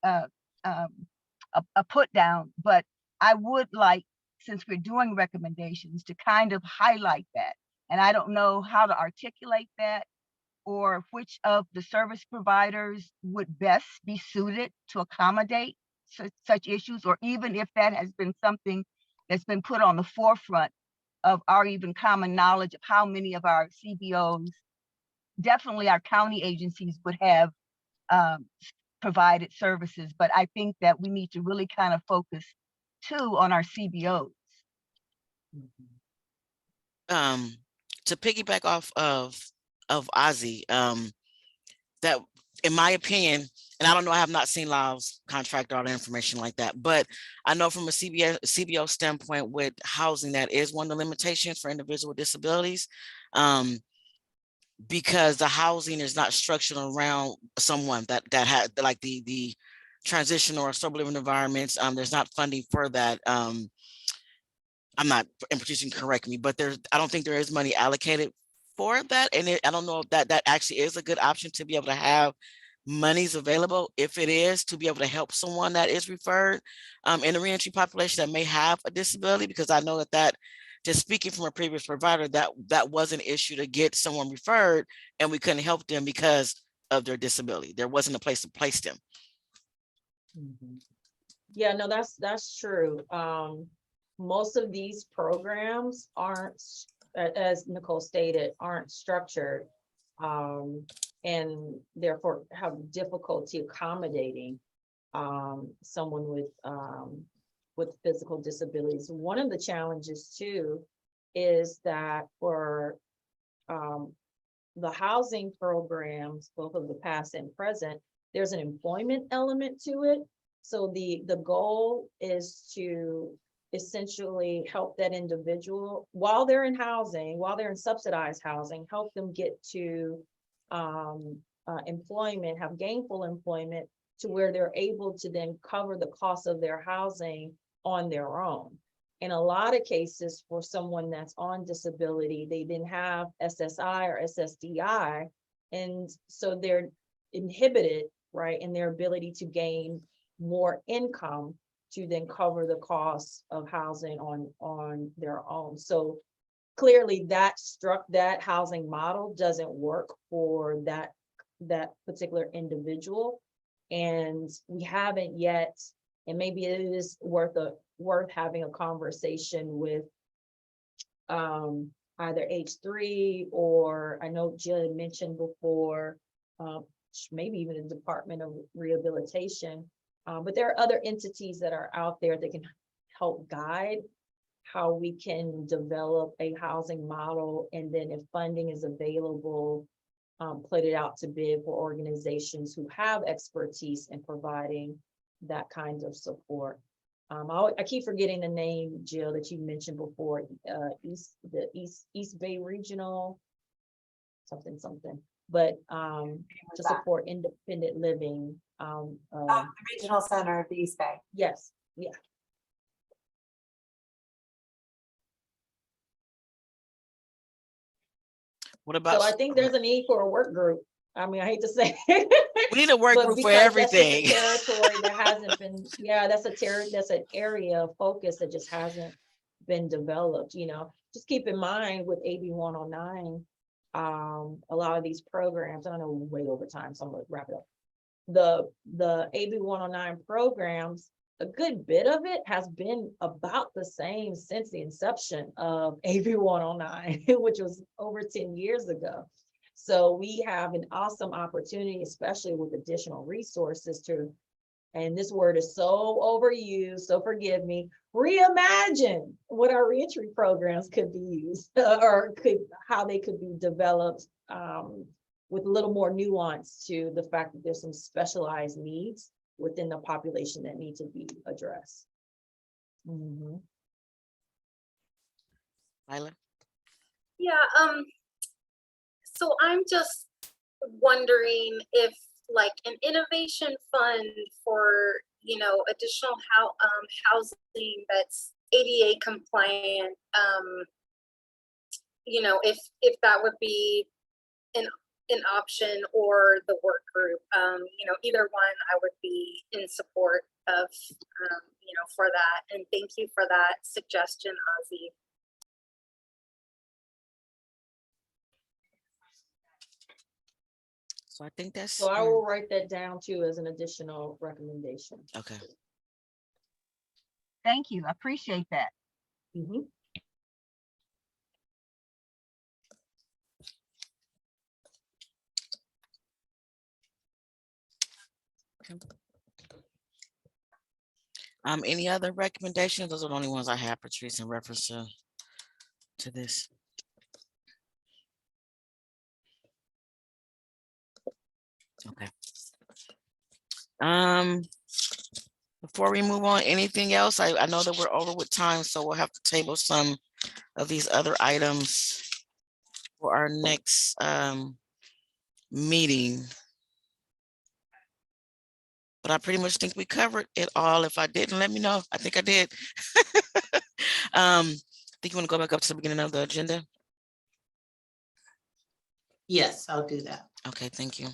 of a put down, but I would like, since we're doing recommendations, to kind of highlight that. And I don't know how to articulate that, or which of the service providers would best be suited to accommodate such issues, or even if that has been something that's been put on the forefront of our even common knowledge of how many of our CBOs, definitely our county agencies, would have provided services. But I think that we need to really kind of focus too on our CBOs. To piggyback off of Ozzy, that in my opinion, and I don't know, I have not seen Lao's contract or all the information like that, but I know from a CBO standpoint with housing, that is one of the limitations for individuals with disabilities, because the housing is not structured around someone that had like the transitional or sober living environments. There's not funding for that. I'm not, and Patricia can correct me, but I don't think there is money allocated for that. And I don't know if that actually is a good option to be able to have monies available, if it is, to be able to help someone that is referred in the reentry population that may have a disability, because I know that just speaking from a previous provider, that was an issue to get someone referred, and we couldn't help them because of their disability. There wasn't a place to place them. Yeah, no, that's true. Most of these programs aren't, as Nicole stated, aren't structured, and therefore have difficulty accommodating someone with physical disabilities. One of the challenges too is that for the housing programs, both of the past and present, there's an employment element to it. So the goal is to essentially help that individual while they're in housing, while they're in subsidized housing, help them get to employment, have gainful employment, to where they're able to then cover the cost of their housing on their own. In a lot of cases, for someone that's on disability, they didn't have SSI or SSDI, and so they're inhibited, right, in their ability to gain more income to then cover the costs of housing on their own. So clearly that housing model doesn't work for that particular individual. And we haven't yet, and maybe it is worth having a conversation with either H3, or I know Jill mentioned before, maybe even the Department of Rehabilitation. But there are other entities that are out there that can help guide how we can develop a housing model, and then if funding is available, put it out to bid for organizations who have expertise in providing that kind of support. I keep forgetting the name, Jill, that you mentioned before, East Bay Regional, something, but to support independent living. The Regional Center of the East Bay. Yes, yeah. What about? So I think there's a need for a work group. I mean, I hate to say. We need a work But group for because that's just a everything. territory that hasn't been, yeah, that's an area of focus that just hasn't been developed, you know. Just keep in mind with AB 109, a lot of these programs, I know we're way over time, so I'm gonna wrap it up. The AB 109 programs, a good bit of it has been about the same since the inception of AB 109, which was over 10 years ago. So we have an awesome opportunity, especially with additional resources to, and this word is so overused, so forgive me, reimagine what our reentry programs could be used or how they could be developed with a little more nuance to the fact that there's some specialized needs within the population that need to be addressed. Lila? Yeah, so I'm just wondering if like an innovation fund for, you know, additional housing that's ADA compliant, you know, if that would be an option, or the work group, you know, either one, I would be in support of, you know, for that. And thank you for that suggestion, Ozzy. So I think that's. So I will write that down too as an additional recommendation. Okay. Thank you. I appreciate that. Any other recommendations? Those are the only ones I have, Patrice, in reference to this. Okay. Before we move on, anything else? I know that we're over with time, so we'll have to table some of these other items for our next meeting. But I pretty much think we covered it all. If I didn't, let me know. I think I did. Think you want to go back up to the beginning of the agenda? Yes, I'll do that. Okay, thank you.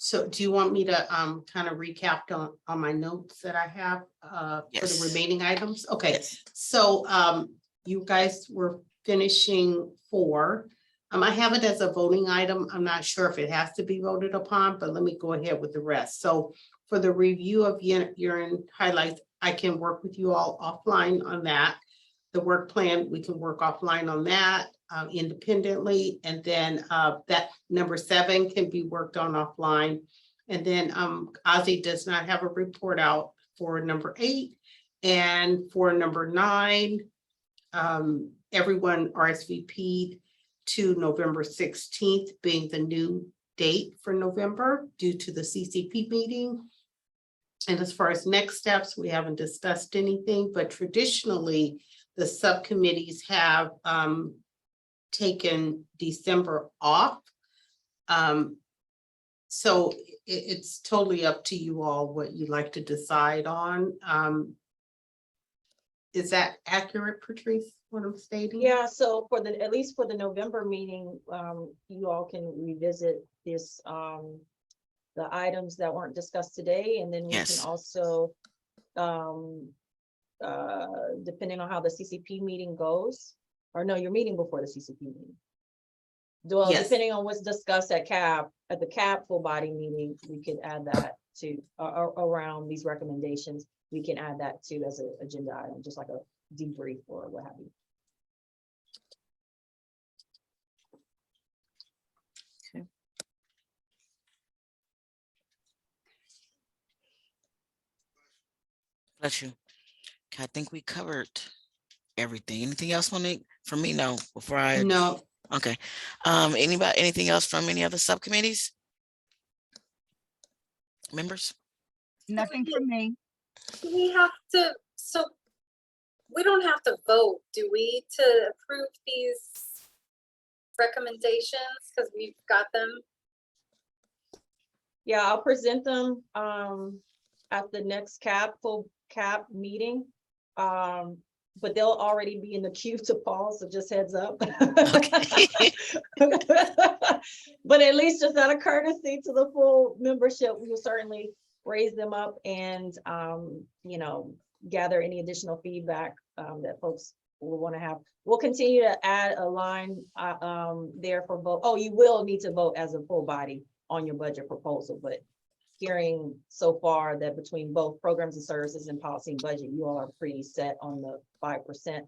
So do you want me to kind of recap on my notes that I have for Yes. the remaining items? Okay, Yes. so you guys were finishing 4. I have it as a voting item. I'm not sure if it has to be voted upon, but let me go ahead with the rest. So for the review of urine highlights, I can work with you all offline on that. The work plan, we can work offline on that independently. And then that number 7 can be worked on offline. And then Ozzy does not have a report out for number 8. And for number 9, everyone RSVP'd to November 16th being the new date for November due to the CCP meeting. And as far as next steps, we haven't discussed anything, but traditionally, the subcommittees have taken December off. So it's totally up to you all what you'd like to decide on. Is that accurate, Patrice, what I'm stating? Yeah, so for at least for the November meeting, you all can revisit this, the items that weren't discussed today, and then we Yes. can also, depending on how the CCP meeting goes, or no, you're meeting before the CCP meeting. Well, Yes. depending on what's discussed at the CAB full body meeting, we could add that to, around these recommendations, we can add that to as an agenda item, just like a debrief or what have you. Bless you. Okay, I think we covered everything. Anything else from me? No, before I. No. Okay. Anything else from any other subcommittees? Members? Nothing from me. Do we have to, so we don't have to vote, do we, to approve these recommendations because we've got them? Yeah, I'll present them at the next full cap meeting. But they'll already be in the queue to Paul, so just heads up. Okay. But at least just out of courtesy to the full membership, we will certainly raise them up and you know, gather any additional feedback that folks will want to have. We'll continue to add a line there for vote. Oh, you will need to vote as a full body on your budget proposal, but hearing so far that between both programs and services and policy and budget, you all are pretty set on the 5%.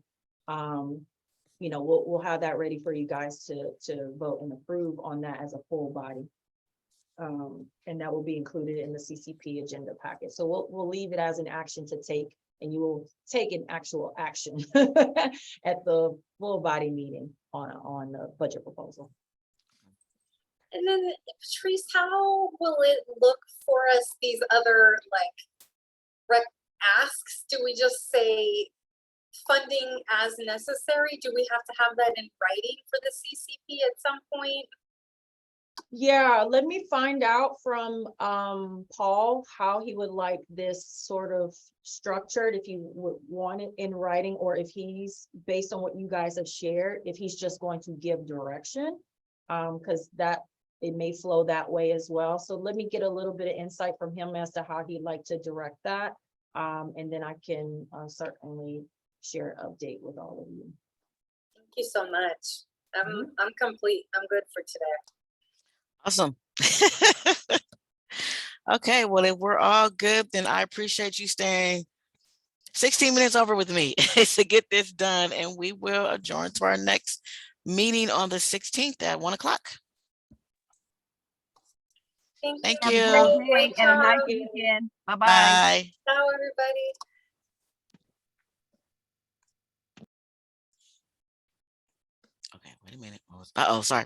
You know, we'll have that ready for you guys to vote and approve on that as a full body. And that will be included in the CCP agenda packet. So we'll leave it as an action to take, and you will take an actual action at the full body meeting on the budget proposal. And then Patrice, how will it look for us, these other like asks? Do we just say funding as necessary? Do we have to have that in writing for the CCP at some point? Yeah, let me find out from Paul how he would like this sort of structured, if you would want it in writing, or if he's, based on what you guys have shared, if he's just going to give direction, because that it may flow that way as well. So let me get a little bit of insight from him as to how he'd like to direct that. And then I can certainly share an update with all of you. Thank you so much. I'm complete. I'm good for today. Awesome. Okay, well, if we're all good, then I appreciate you staying 16 minutes over with me to get this done, and we will adjourn to our next meeting on the 16th at 1 o'clock. Thank Have a you. great day Great and a nice job. weekend. Bye-bye. Bye. Ciao, everybody. Okay, wait a minute. Oh, sorry.